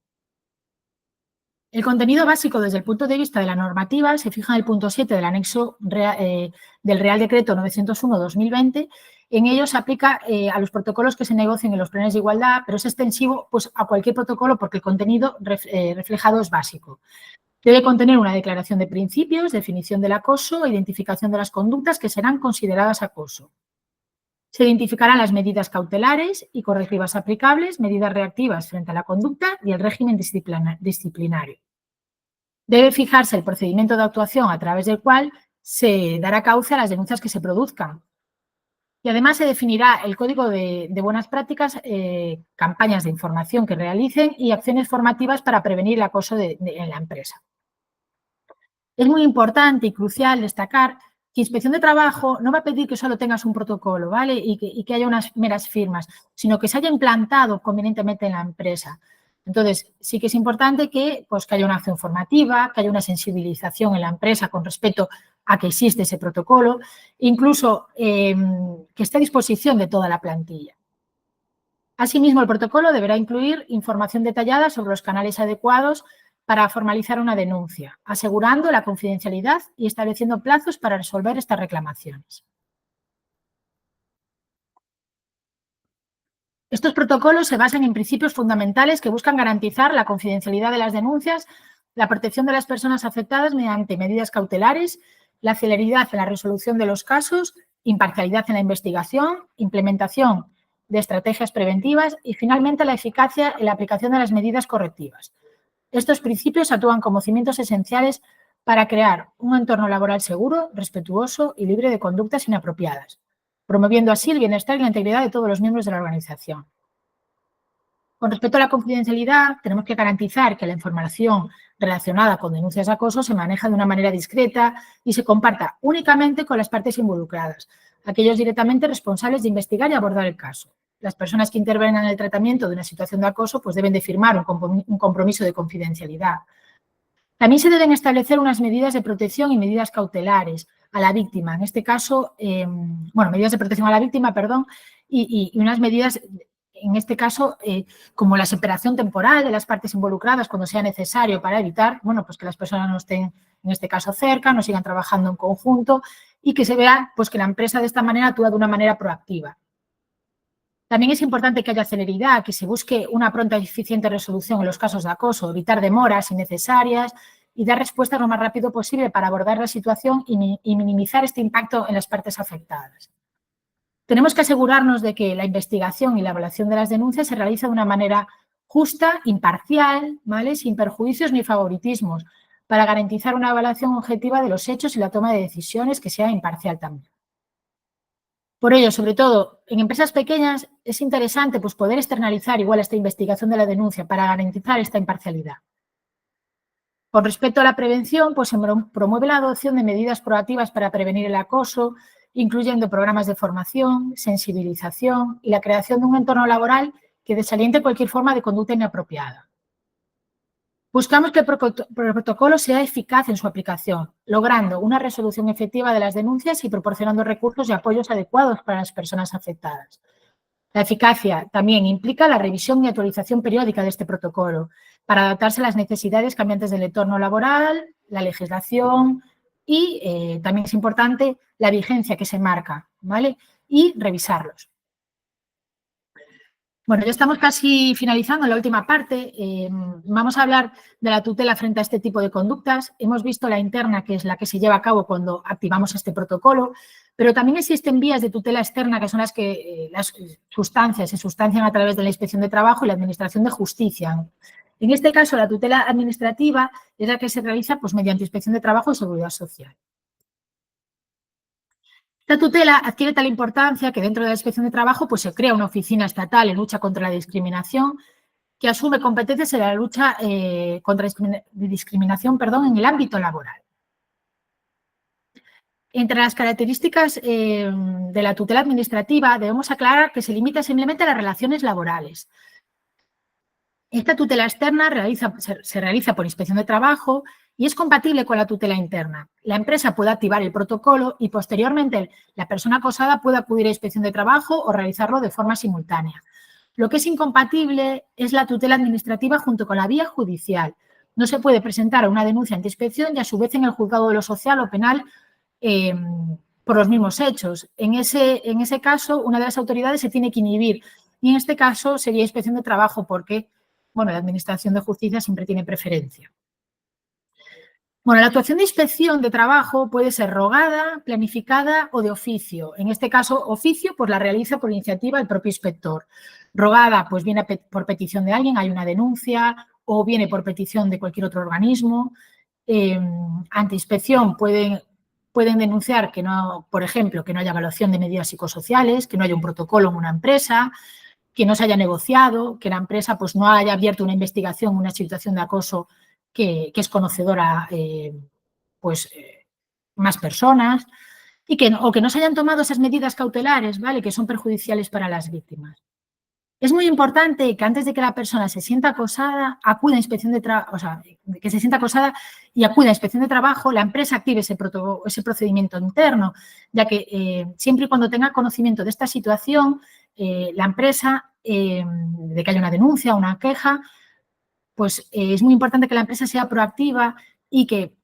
El contenido básico desde el punto de vista de la normativa se fija en el punto 7 del anexo del Real Decreto 901/2020. En ello se aplica a los protocolos que se negocien en los planes de igualdad, pero es extensivo pues, a cualquier protocolo porque el contenido reflejado es básico. Debe contener una declaración de principios, definición del acoso e identificación de las conductas que serán consideradas acoso. Se identificarán las medidas cautelares y correctivas aplicables, medidas reactivas frente a la conducta y el régimen disciplinario. Debe fijarse el procedimiento de actuación a través del cual se dará cauce a las denuncias que se produzcan. Y además se definirá el código de buenas prácticas, campañas de información que realicen y acciones formativas para prevenir el acoso en la empresa. Es muy importante y crucial destacar que Inspección de Trabajo no va a pedir que solo tengas un protocolo, ¿vale? Y que haya unas meras firmas, sino que se haya implantado convenientemente en la empresa. Entonces, sí que es importante que, pues, que haya una acción formativa, que haya una sensibilización en la empresa con respecto a que existe ese protocolo, incluso que esté a disposición de toda la plantilla. Asimismo, el protocolo deberá incluir información detallada sobre los canales adecuados para formalizar una denuncia, asegurando la confidencialidad y estableciendo plazos para resolver estas reclamaciones. Estos protocolos se basan en principios fundamentales que buscan garantizar la confidencialidad de las denuncias, la protección de las personas afectadas mediante medidas cautelares, la celeridad en la resolución de los casos, imparcialidad en la investigación, implementación de estrategias preventivas y, finalmente, la eficacia en la aplicación de las medidas correctivas. Estos principios actúan como cimientos esenciales para crear un entorno laboral seguro, respetuoso y libre de conductas inapropiadas, promoviendo así el bienestar y la integridad de todos los miembros de la organización. Con respecto a la confidencialidad, tenemos que garantizar que la información relacionada con denuncias de acoso se maneja de una manera discreta y se comparta únicamente con las partes involucradas, aquellos directamente responsables de investigar y abordar el caso. Las personas que intervengan en el tratamiento de una situación de acoso pues deben de firmar un compromiso de confidencialidad. También se deben establecer unas medidas de protección y medidas cautelares a la víctima. En este caso, medidas de protección a la víctima, perdón, y unas medidas, en este caso, como la separación temporal de las partes involucradas cuando sea necesario para evitar, pues que las personas no estén, en este caso, cerca, no sigan trabajando en conjunto y que se vea pues, que la empresa de esta manera actúa de una manera proactiva. También es importante que haya celeridad, que se busque una pronta y eficiente resolución en los casos de acoso, evitar demoras innecesarias y dar respuesta lo más rápido posible para abordar la situación y minimizar este impacto en las partes afectadas. Tenemos que asegurarnos de que la investigación y la evaluación de las denuncias se realiza de una manera justa, imparcial, ¿vale? Sin perjuicios ni favoritismos, para garantizar una evaluación objetiva de los hechos y la toma de decisiones que sea imparcial también. Por ello, sobre todo, en empresas pequeñas es interesante pues, poder externalizar igual esta investigación de la denuncia para garantizar esta imparcialidad. Con respecto a la prevención, pues se promueve la adopción de medidas proactivas para prevenir el acoso, incluyendo programas de formación, sensibilización y la creación de un entorno laboral que desaliente cualquier forma de conducta inapropiada. Buscamos que el protocolo sea eficaz en su aplicación, logrando una resolución efectiva de las denuncias y proporcionando recursos y apoyos adecuados para las personas afectadas. La eficacia también implica la revisión y actualización periódica de este protocolo para adaptarse a las necesidades cambiantes del entorno laboral, la legislación y también es importante la vigencia que se marca, ¿vale? Y revisarlos. Bueno, ya estamos casi finalizando la última parte. Vamos a hablar de la tutela frente a este tipo de conductas. Hemos visto la interna, que es la que se lleva a cabo cuando activamos este protocolo, pero también existen vías de tutela externa, que son las que las sustancias se sustancian a través de la Inspección de Trabajo y la Administración de Justicia. En este caso, la tutela administrativa es la que se realiza pues, mediante Inspección de Trabajo y Seguridad Social. Esta tutela adquiere tal importancia que dentro de la Inspección de Trabajo pues, se crea una oficina estatal en lucha contra la discriminación que asume competencias en la lucha contra la discriminación en el ámbito laboral. Entre las características de la tutela administrativa debemos aclarar que se limita simplemente a las relaciones laborales. Esta tutela externa se realiza por Inspección de Trabajo y es compatible con la tutela interna. La empresa puede activar el protocolo y posteriormente la persona acosada puede acudir a Inspección de Trabajo o realizarlo de forma simultánea. Lo que es incompatible es la tutela administrativa junto con la vía judicial. No se puede presentar una denuncia ante inspección y a su vez en el juzgado de lo social o penal por los mismos hechos. En ese caso, una de las autoridades se tiene que inhibir y en este caso sería Inspección de Trabajo porque la Administración de Justicia siempre tiene preferencia. La actuación de inspección de trabajo puede ser rogada, planificada o de oficio. En este caso, oficio, pues la realiza por iniciativa el propio inspector. Rogada, pues viene por petición de alguien, hay una denuncia o viene por petición de cualquier otro organismo. Ante inspección pueden denunciar que no, por ejemplo, que no haya evaluación de medidas psicosociales, que no haya un protocolo en una empresa, que no se haya negociado, que la empresa pues, no haya abierto una investigación, una situación de acoso que es conocedora más personas o que no se hayan tomado esas medidas cautelares, ¿vale? Que son perjudiciales para las víctimas. Es muy importante que antes de que la persona se sienta acosada, acuda a inspección de trabajo, o sea, que se sienta acosada y acuda a inspección de trabajo, la empresa active ese procedimiento interno, ya que siempre y cuando tenga conocimiento de esta situación, la empresa, de que haya una denuncia, una queja, pues es muy importante que la empresa sea proactiva y que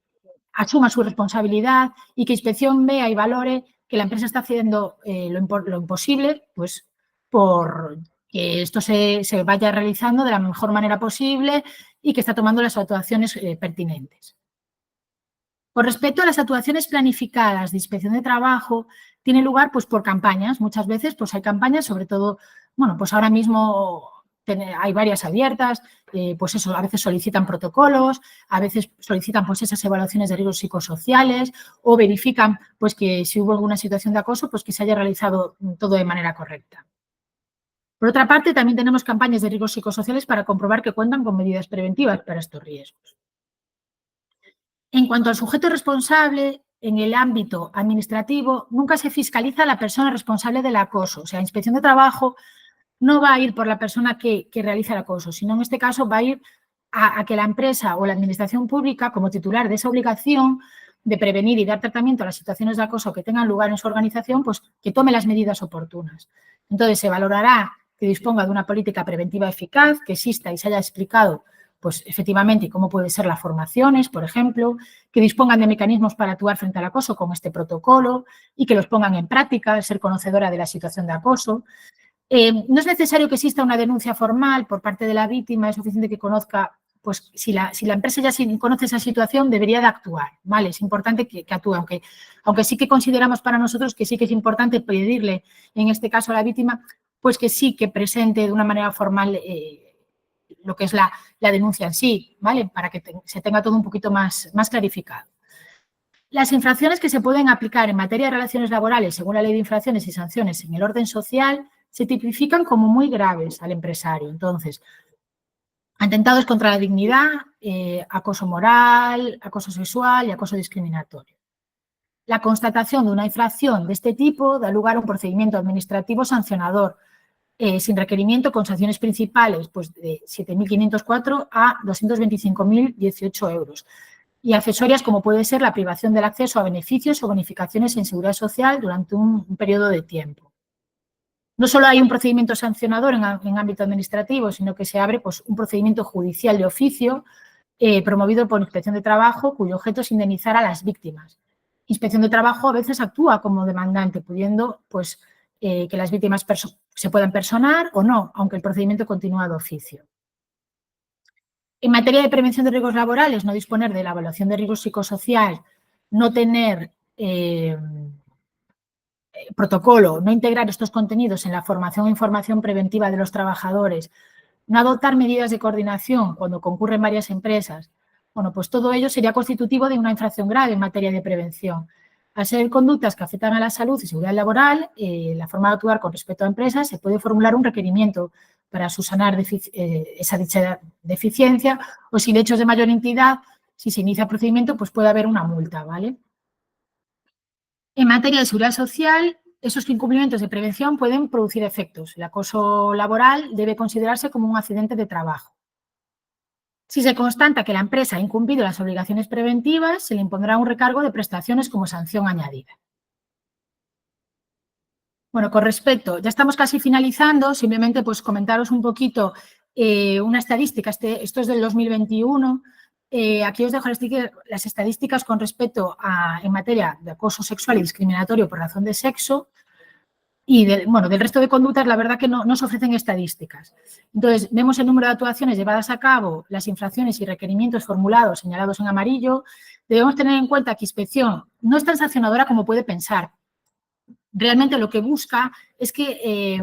asuma su responsabilidad y que inspección vea y valore que la empresa está haciendo lo imposible, pues por que esto se vaya realizando de la mejor manera posible y que está tomando las actuaciones pertinentes. Con respecto a las actuaciones planificadas de inspección de trabajo, tiene lugar pues por campañas. Muchas veces pues hay campañas, sobre todo, bueno, pues ahora mismo hay varias abiertas, pues eso, a veces solicitan protocolos, a veces solicitan pues esas evaluaciones de riesgos psicosociales o verifican pues que si hubo alguna situación de acoso, pues que se haya realizado todo de manera correcta. Por otra parte, también tenemos campañas de riesgos psicosociales para comprobar que cuentan con medidas preventivas para estos riesgos. En cuanto al sujeto responsable, en el ámbito administrativo, nunca se fiscaliza a la persona responsable del acoso. O sea, inspección de trabajo no va a ir por la persona que realiza el acoso, sino en este caso va a ir a que la empresa o la administración pública, como titular de esa obligación de prevenir y dar tratamiento a las situaciones de acoso que tengan lugar en su organización, pues que tome las medidas oportunas. Entonces, se valorará que disponga de una política preventiva eficaz, que exista y se haya explicado pues efectivamente cómo pueden ser las formaciones, por ejemplo, que dispongan de mecanismos para actuar frente al acoso con este protocolo y que los pongan en práctica, ser conocedora de la situación de acoso. No es necesario que exista una denuncia formal por parte de la víctima, es suficiente que conozca, pues si la empresa ya conoce esa situación, debería de actuar, ¿vale? Es importante que actúe, aunque sí que consideramos para nosotros que sí que es importante pedirle, en este caso a la víctima, pues que sí que presente de una manera formal lo que es la denuncia en sí, ¿vale? Para que se tenga todo un poquito más clarificado. Las infracciones que se pueden aplicar en materia de relaciones laborales, según la Ley de Infracciones y Sanciones en el orden social, se tipifican como muy graves al empresario. Entonces, atentados contra la dignidad, acoso moral, acoso sexual y acoso discriminatorio. La constatación de una infracción de este tipo da lugar a un procedimiento administrativo sancionador, sin requerimiento, con sanciones principales pues, de 7.504 a 225.018 euros. Y accesorias como puede ser la privación del acceso a beneficios o bonificaciones en seguridad social durante un periodo de tiempo. No solo hay un procedimiento sancionador en ámbito administrativo, sino que se abre pues, un procedimiento judicial de oficio promovido por Inspección de Trabajo, cuyo objeto es indemnizar a las víctimas. Inspección de Trabajo a veces actúa como demandante, pudiendo pues, que las víctimas se puedan personar o no, aunque el procedimiento continúa de oficio. En materia de prevención de riesgos laborales, no disponer de la evaluación de riesgo psicosocial, no tener protocolo, no integrar estos contenidos en la formación e información preventiva de los trabajadores, no adoptar medidas de coordinación cuando concurren varias empresas, bueno, pues todo ello sería constitutivo de una infracción grave en materia de prevención. Al ser conductas que afectan a la salud y seguridad laboral, la forma de actuar con respecto a empresas, se puede formular un requerimiento para subsanar esa dicha deficiencia o si el hecho es de mayor entidad, si se inicia procedimiento, pues puede haber una multa, ¿vale? En materia de seguridad social, esos incumplimientos de prevención pueden producir efectos. El acoso laboral debe considerarse como un accidente de trabajo. Si se constata que la empresa ha incumplido las obligaciones preventivas, se le impondrá un recargo de prestaciones como sanción añadida. Bueno, con respecto, ya estamos casi finalizando, simplemente pues comentaros un poquito una estadística, esto es del 2021, aquí os dejo las estadísticas con respecto en materia de acoso sexual y discriminatorio por razón de sexo y del resto de conductas, la verdad que no se ofrecen estadísticas. Entonces, vemos el número de actuaciones llevadas a cabo, las infracciones y requerimientos formulados señalados en amarillo. Debemos tener en cuenta que inspección no es tan sancionadora como puede pensar. Realmente lo que busca es que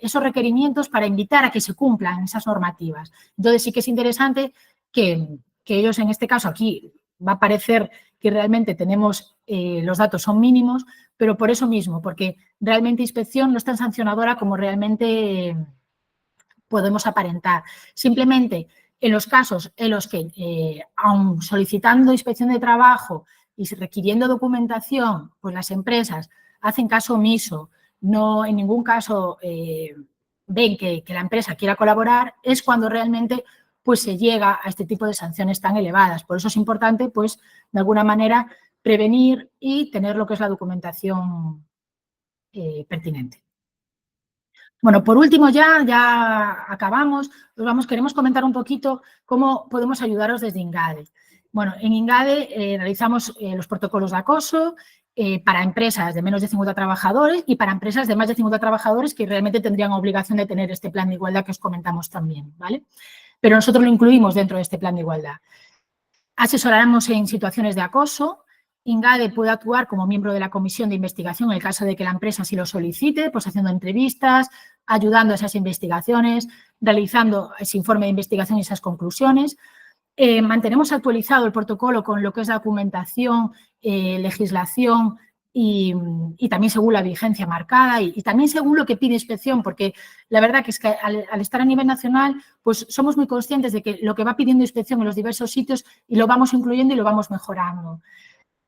esos requerimientos para invitar a que se cumplan esas normativas. Entonces, sí que es interesante que ellos, en este caso, aquí va a parecer que realmente tenemos, los datos son mínimos, pero por eso mismo, porque realmente inspección no es tan sancionadora como realmente podemos aparentar. Simplemente, en los casos en los que, aun solicitando inspección de trabajo y requiriendo documentación, pues las empresas hacen caso omiso, no en ningún caso ven que la empresa quiera colaborar, es cuando realmente pues se llega a este tipo de sanciones tan elevadas. Por eso es importante, pues, de alguna manera, prevenir y tener lo que es la documentación pertinente. Bueno, por último, ya acabamos. Queremos comentar un poquito cómo podemos ayudaros desde INGADE. Bueno, en INGADE realizamos los protocolos de acoso para empresas de menos de 50 trabajadores y para empresas de más de 50 trabajadores que realmente tendrían obligación de tener este plan de igualdad que os comentamos también, ¿vale? Pero nosotros lo incluimos dentro de este plan de igualdad. Asesoraremos en situaciones de acoso. INGADE puede actuar como miembro de la comisión de investigación en el caso de que la empresa sí lo solicite, pues haciendo entrevistas, ayudando a esas investigaciones, realizando ese informe de investigación y esas conclusiones. Mantenemos actualizado el protocolo con lo que es documentación, legislación y también según la vigencia marcada y también según lo que pide inspección, porque la verdad que es que al estar a nivel nacional, pues somos muy conscientes de que lo que va pidiendo inspección en los diversos sitios y lo vamos incluyendo y lo vamos mejorando.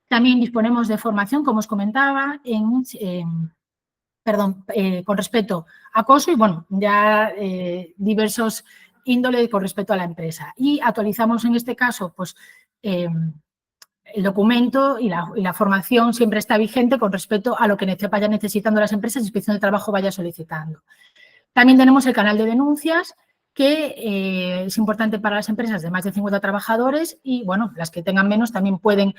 También disponemos de formación, como os comentaba, con respecto a acoso y, bueno, ya diversos índole con respecto a la empresa. Y actualizamos en este caso, pues, el documento y la formación siempre está vigente con respecto a lo que vayan necesitando las empresas y Inspección de Trabajo vaya solicitando. También tenemos el canal de denuncias, que es importante para las empresas de más de 50 trabajadores y, bueno, las que tengan menos también pueden,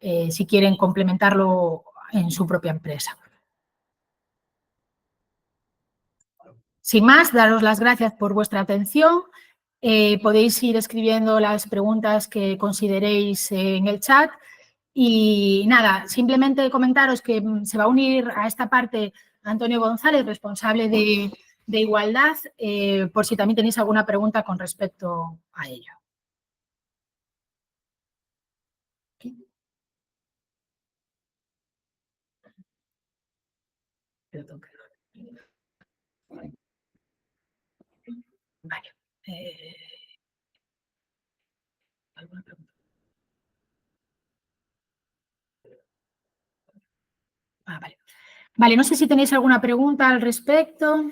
si quieren, complementarlo en su propia empresa. Sin más, daros las gracias por vuestra atención. Podéis ir escribiendo las preguntas que consideréis en el chat. Y nada, simplemente comentaros que se va a unir a esta parte Antonio González, responsable de Igualdad, por si también tenéis alguna pregunta con respecto a ello. Vale. ¿Alguna pregunta? Vale. Vale, no sé si tenéis alguna pregunta al respecto.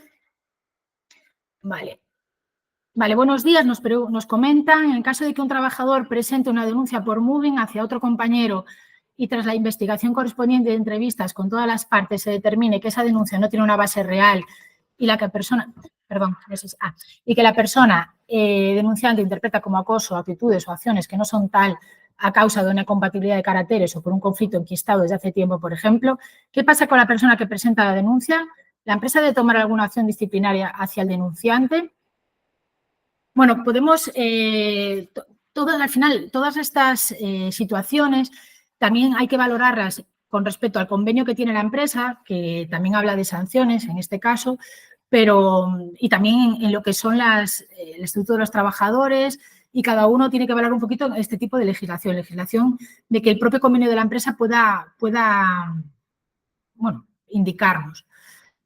Vale. Vale, buenos días. Nos comentan, en el caso de que un trabajador presente una denuncia por moving hacia otro compañero y tras la investigación correspondiente de entrevistas con todas las partes se determine que esa denuncia no tiene una base real y la persona denunciante interpreta como acoso actitudes o acciones que no son tal a causa de una incompatibilidad de caracteres o por un conflicto enquistado desde hace tiempo, por ejemplo, ¿qué pasa con la persona que presenta la denuncia? ¿La empresa debe tomar alguna acción disciplinaria hacia el denunciante? Bueno, podemos, al final, todas estas situaciones también hay que valorarlas con respecto al convenio que tiene la empresa, que también habla de sanciones en este caso, y también en lo que son el Estatuto de los Trabajadores, y cada uno tiene que valorar un poquito este tipo de legislación de que el propio convenio de la empresa pueda bueno, indicarnos.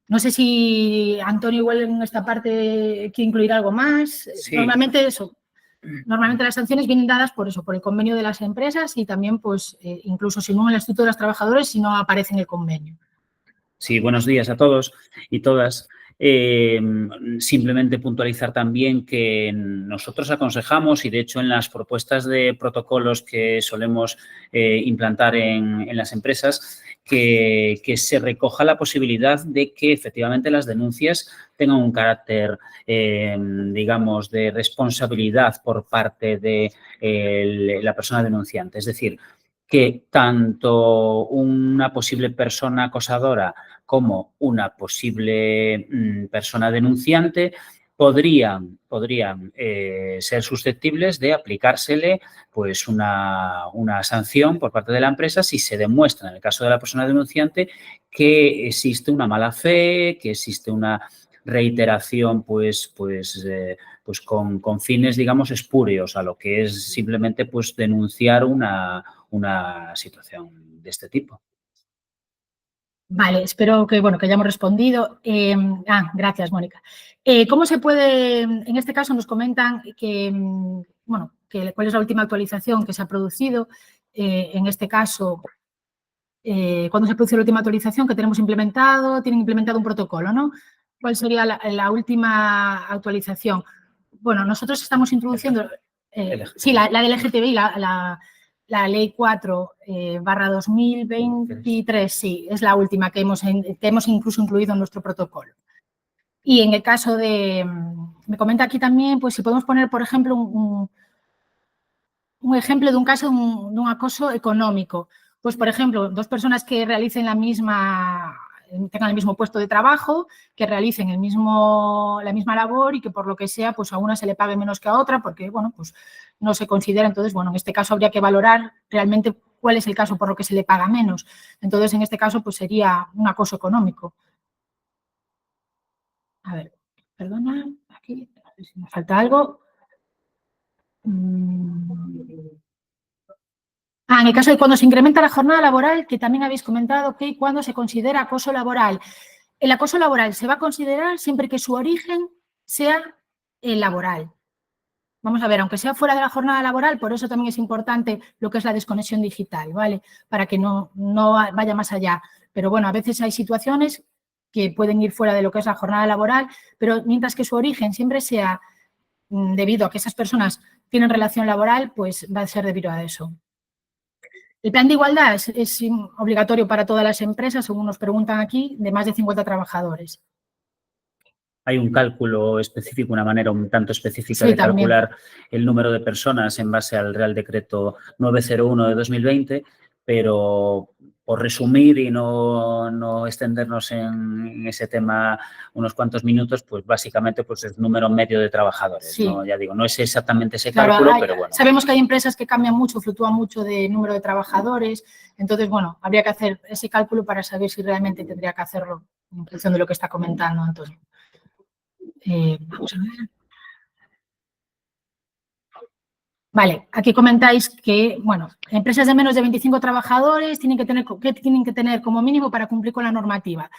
No sé si Antonio igual en esta parte quiere incluir algo más. Sí. Normalmente las sanciones vienen dadas por eso, por el convenio de las empresas y también, pues, incluso si no en el Estatuto de los Trabajadores, si no aparece en el convenio. Sí, buenos días a todos y todas. Simplemente puntualizar también que nosotros aconsejamos y, de hecho, en las propuestas de protocolos que solemos implantar en las empresas, que se recoja la posibilidad de que, efectivamente, las denuncias tengan un carácter, digamos, de responsabilidad por parte de la persona denunciante. Es decir, que tanto una posible persona acosadora como una posible persona denunciante podrían ser susceptibles de aplicársele, pues, una sanción por parte de la empresa si se demuestra, en el caso de la persona denunciante, que existe una mala fe, que existe una reiteración, pues con fines, digamos, espurios a lo que es simplemente, pues, denunciar una situación de este tipo. Vale, espero que hayamos respondido. Gracias, Mónica. ¿Cómo se puede, en este caso nos comentan que cuál es la última actualización que se ha producido? En este caso, ¿cuándo se produce la última actualización que tenemos implementado? Tienen implementado un protocolo, ¿no? ¿Cuál sería la última actualización? Bueno, nosotros estamos introduciendo, sí, la del LGTBI, la Ley 4/2023, sí, es la última que hemos incluso incluido en nuestro protocolo. Y en el caso de, me comenta aquí también, pues si podemos poner, por ejemplo, un ejemplo de un caso de un acoso económico. Pues, por ejemplo, dos personas que realicen tengan el mismo puesto de trabajo, que realicen la misma labor y que por lo que sea, pues a una se le pague menos que a otra porque, bueno, pues no se considera. Entonces, bueno, en este caso habría que valorar realmente cuál es el caso por lo que se le paga menos. Entonces, en este caso, pues sería un acoso económico. A ver, perdona, aquí, a ver si me falta algo. En el caso de cuando se incrementa la jornada laboral, que también habéis comentado, que cuando se considera acoso laboral. El acoso laboral se va a considerar siempre que su origen sea el laboral. Vamos a ver, aunque sea fuera de la jornada laboral, por eso también es importante lo que es la desconexión digital, ¿vale? Para que no vaya más allá. Pero bueno, a veces hay situaciones que pueden ir fuera de lo que es la jornada laboral, pero mientras que su origen siempre sea debido a que esas personas tienen relación laboral, pues va a ser debido a eso. El plan de igualdad es obligatorio para todas las empresas, según nos preguntan aquí, de más de 50 trabajadores. Hay un cálculo específico, una manera un tanto específica de calcular el número de personas en base al Real Decreto 901 de 2020, pero por resumir y no extendernos en ese tema unos cuantos minutos, pues básicamente pues es número medio de trabajadores. Sí. ¿No? Ya digo, no es exactamente ese cálculo, pero bueno. Sabemos que hay empresas que cambian mucho, fluctúan mucho de número de trabajadores, entonces, bueno, habría que hacer ese cálculo para saber si realmente tendría que hacerlo en función de lo que está comentando Antonio. Vamos a ver. Vale, aquí comentáis que, bueno, empresas de menos de 25 trabajadores tienen que tener como mínimo para cumplir con la normativa.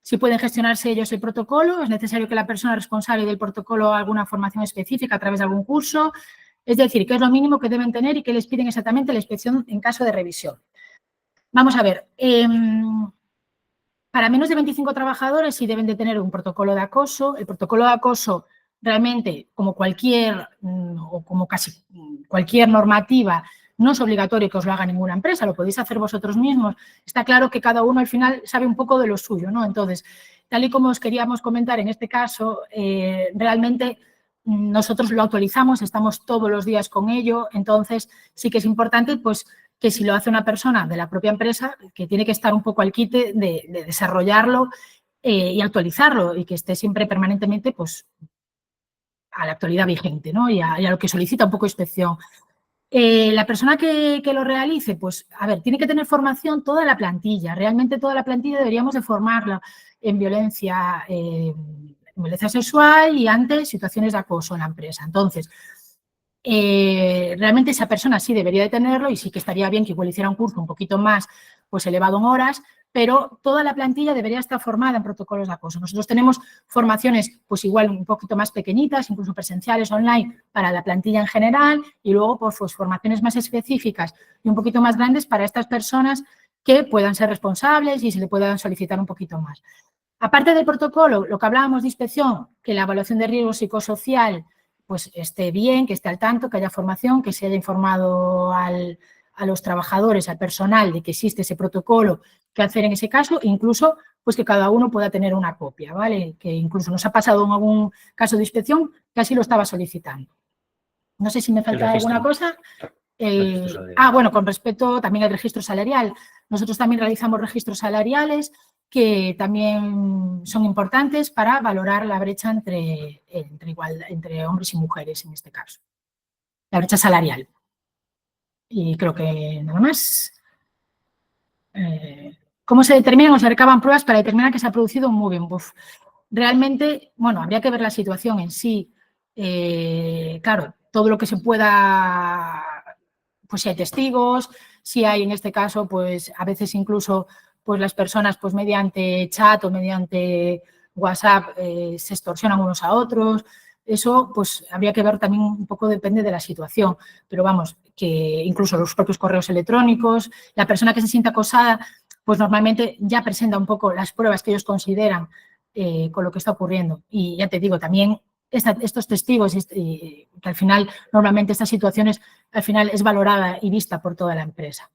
Si pueden gestionarse ellos el protocolo, es necesario que la persona responsable del protocolo haga alguna formación específica a través de algún curso, es decir, que es lo mínimo que deben tener y que les piden exactamente la inspección en caso de revisión. Vamos a ver, para menos de 25 trabajadores sí deben de tener un protocolo de acoso. El protocolo de acoso realmente, como como casi cualquier normativa, no es obligatorio que os lo haga ninguna empresa, lo podéis hacer vosotros mismos. Está claro que cada uno al final sabe un poco de lo suyo, ¿no? Entonces, tal y como os queríamos comentar en este caso, realmente nosotros lo actualizamos, estamos todos los días con ello, entonces sí que es importante, pues, que si lo hace una persona de la propia empresa, que tiene que estar un poco al quite de desarrollarlo y actualizarlo y que esté siempre permanentemente, pues, a la actualidad vigente, ¿no? Y a lo que solicita un poco inspección. La persona que lo realice, pues, a ver, tiene que tener formación toda la plantilla. Realmente toda la plantilla deberíamos de formarla en violencia sexual y ante situaciones de acoso en la empresa. Entonces, realmente esa persona sí debería de tenerlo y sí que estaría bien que igual hiciera un curso un poquito más pues elevado en horas, pero toda la plantilla debería estar formada en protocolos de acoso. Nosotros tenemos formaciones pues igual un poquito más pequeñitas, incluso presenciales, online, para la plantilla en general y luego pues formaciones más específicas y un poquito más grandes para estas personas que puedan ser responsables y se le puedan solicitar un poquito más. Aparte del protocolo, lo que hablábamos de inspección, que la evaluación de riesgo psicosocial pues esté bien, que esté al tanto, que haya formación, que se haya informado a los trabajadores, al personal de que existe ese protocolo, qué hacer en ese caso, incluso pues que cada uno pueda tener una copia, ¿vale? Que incluso nos ha pasado en algún caso de inspección que así lo estaba solicitando. No sé si me falta alguna cosa. Bueno, con respecto también al registro salarial. Nosotros también realizamos registros salariales que también son importantes para valorar la brecha entre hombres y mujeres en este caso. La brecha salarial. Y creo que nada más. ¿Cómo se determinan o se recaban pruebas para determinar que se ha producido un moving? Realmente, bueno, habría que ver la situación en sí. Claro, todo lo que se pueda, pues si hay testigos, si hay en este caso, pues a veces incluso pues las personas pues mediante chat o mediante WhatsApp se extorsionan unos a otros. Eso pues habría que ver también un poco, depende de la situación, pero vamos, que incluso los propios correos electrónicos, la persona que se siente acosada, pues normalmente ya presenta un poco las pruebas que ellos consideran con lo que está ocurriendo. Y ya te digo, también estos testigos, que al final, normalmente estas situaciones, al final es valorada y vista por toda la empresa.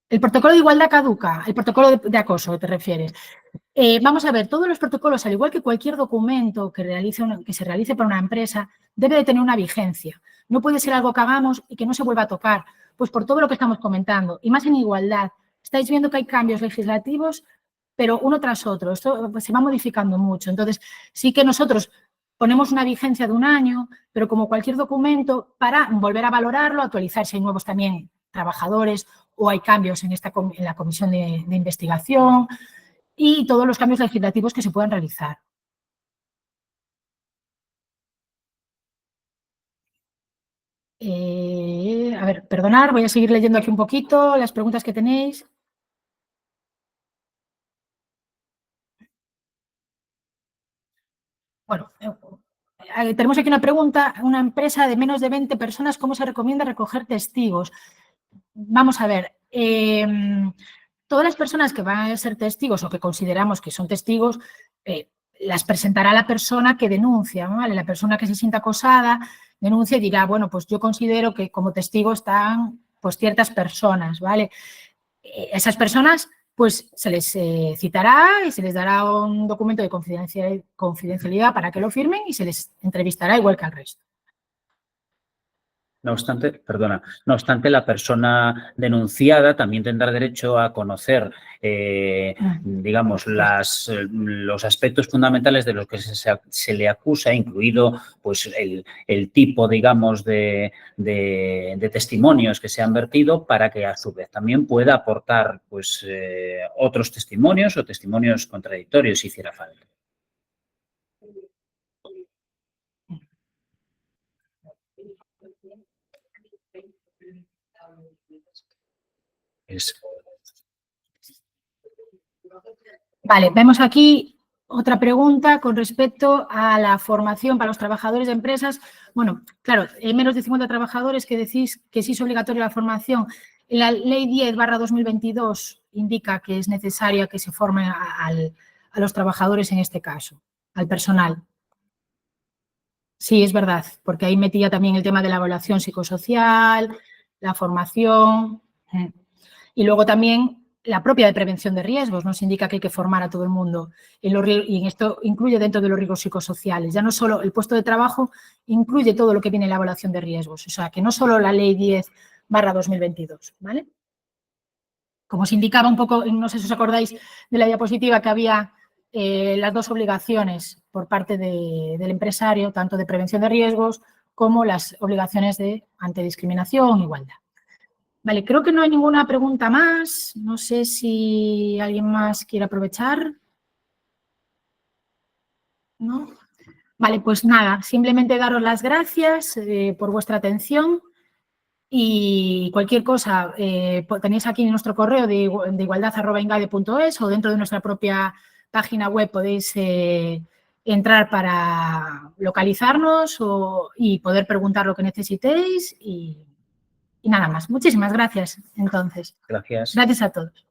El protocolo de igualdad caduca, el protocolo de acoso, ¿te refieres? Vamos a ver, todos los protocolos, al igual que cualquier documento que se realice para una empresa, debe de tener una vigencia. No puede ser algo que hagamos y que no se vuelva a tocar, pues por todo lo que estamos comentando, y más en igualdad. Estáis viendo que hay cambios legislativos, pero uno tras otro. Esto se va modificando mucho. Entonces, sí que nosotros ponemos una vigencia de 1 año, pero como cualquier documento, para volver a valorarlo, actualizar si hay nuevos también trabajadores o hay cambios en la comisión de investigación y todos los cambios legislativos que se puedan realizar. A ver, perdonad, voy a seguir leyendo aquí un poquito las preguntas que tenéis. Bueno, tenemos aquí una pregunta. Una empresa de menos de 20 personas, ¿cómo se recomienda recoger testigos? Vamos a ver, todas las personas que van a ser testigos o que consideramos que son testigos, las presentará la persona que denuncia, ¿vale? La persona que se sienta acosada denuncia y dirá, bueno, pues yo considero que como testigo están pues ciertas personas, ¿vale? Esas personas pues se les citará y se les dará un documento de confidencialidad para que lo firmen y se les entrevistará igual que al resto. No obstante, la persona denunciada también tendrá derecho a conocer, digamos, los aspectos fundamentales de los que se le acusa, incluido pues, el tipo, digamos, de testimonios que se han vertido, para que a su vez también pueda aportar pues, otros testimonios o testimonios contradictorios si hiciera falta. Vale, vemos aquí otra pregunta con respecto a la formación para los trabajadores de empresas. Bueno, claro, menos de 50 trabajadores que decís que sí es obligatoria la formación. La Ley 10/2022 indica que es necesaria que se forme a los trabajadores en este caso, al personal. Sí, es verdad, porque ahí metía también el tema de la evaluación psicosocial, la formación y luego también la propia de prevención de riesgos nos indica que hay que formar a todo el mundo y esto incluye dentro de los riesgos psicosociales. Ya no solo el puesto de trabajo, incluye todo lo que viene en la evaluación de riesgos, o sea, que no solo la Ley 10/2022, ¿vale? Como os indicaba un poco, no sé si os acordáis de la diapositiva que había las dos obligaciones por parte del empresario, tanto de prevención de riesgos como las obligaciones de antidiscriminación e igualdad. Vale, creo que no hay ninguna pregunta más. No sé si alguien más quiere aprovechar. ¿No? Vale, pues nada, simplemente daros las gracias por vuestra atención y cualquier cosa tenéis aquí en nuestro correo de igualdad@ingade.es o dentro de nuestra propia página web podéis entrar para localizarnos y poder preguntar lo que necesitéis y nada más. Muchísimas gracias, entonces. Gracias. Gracias a todos.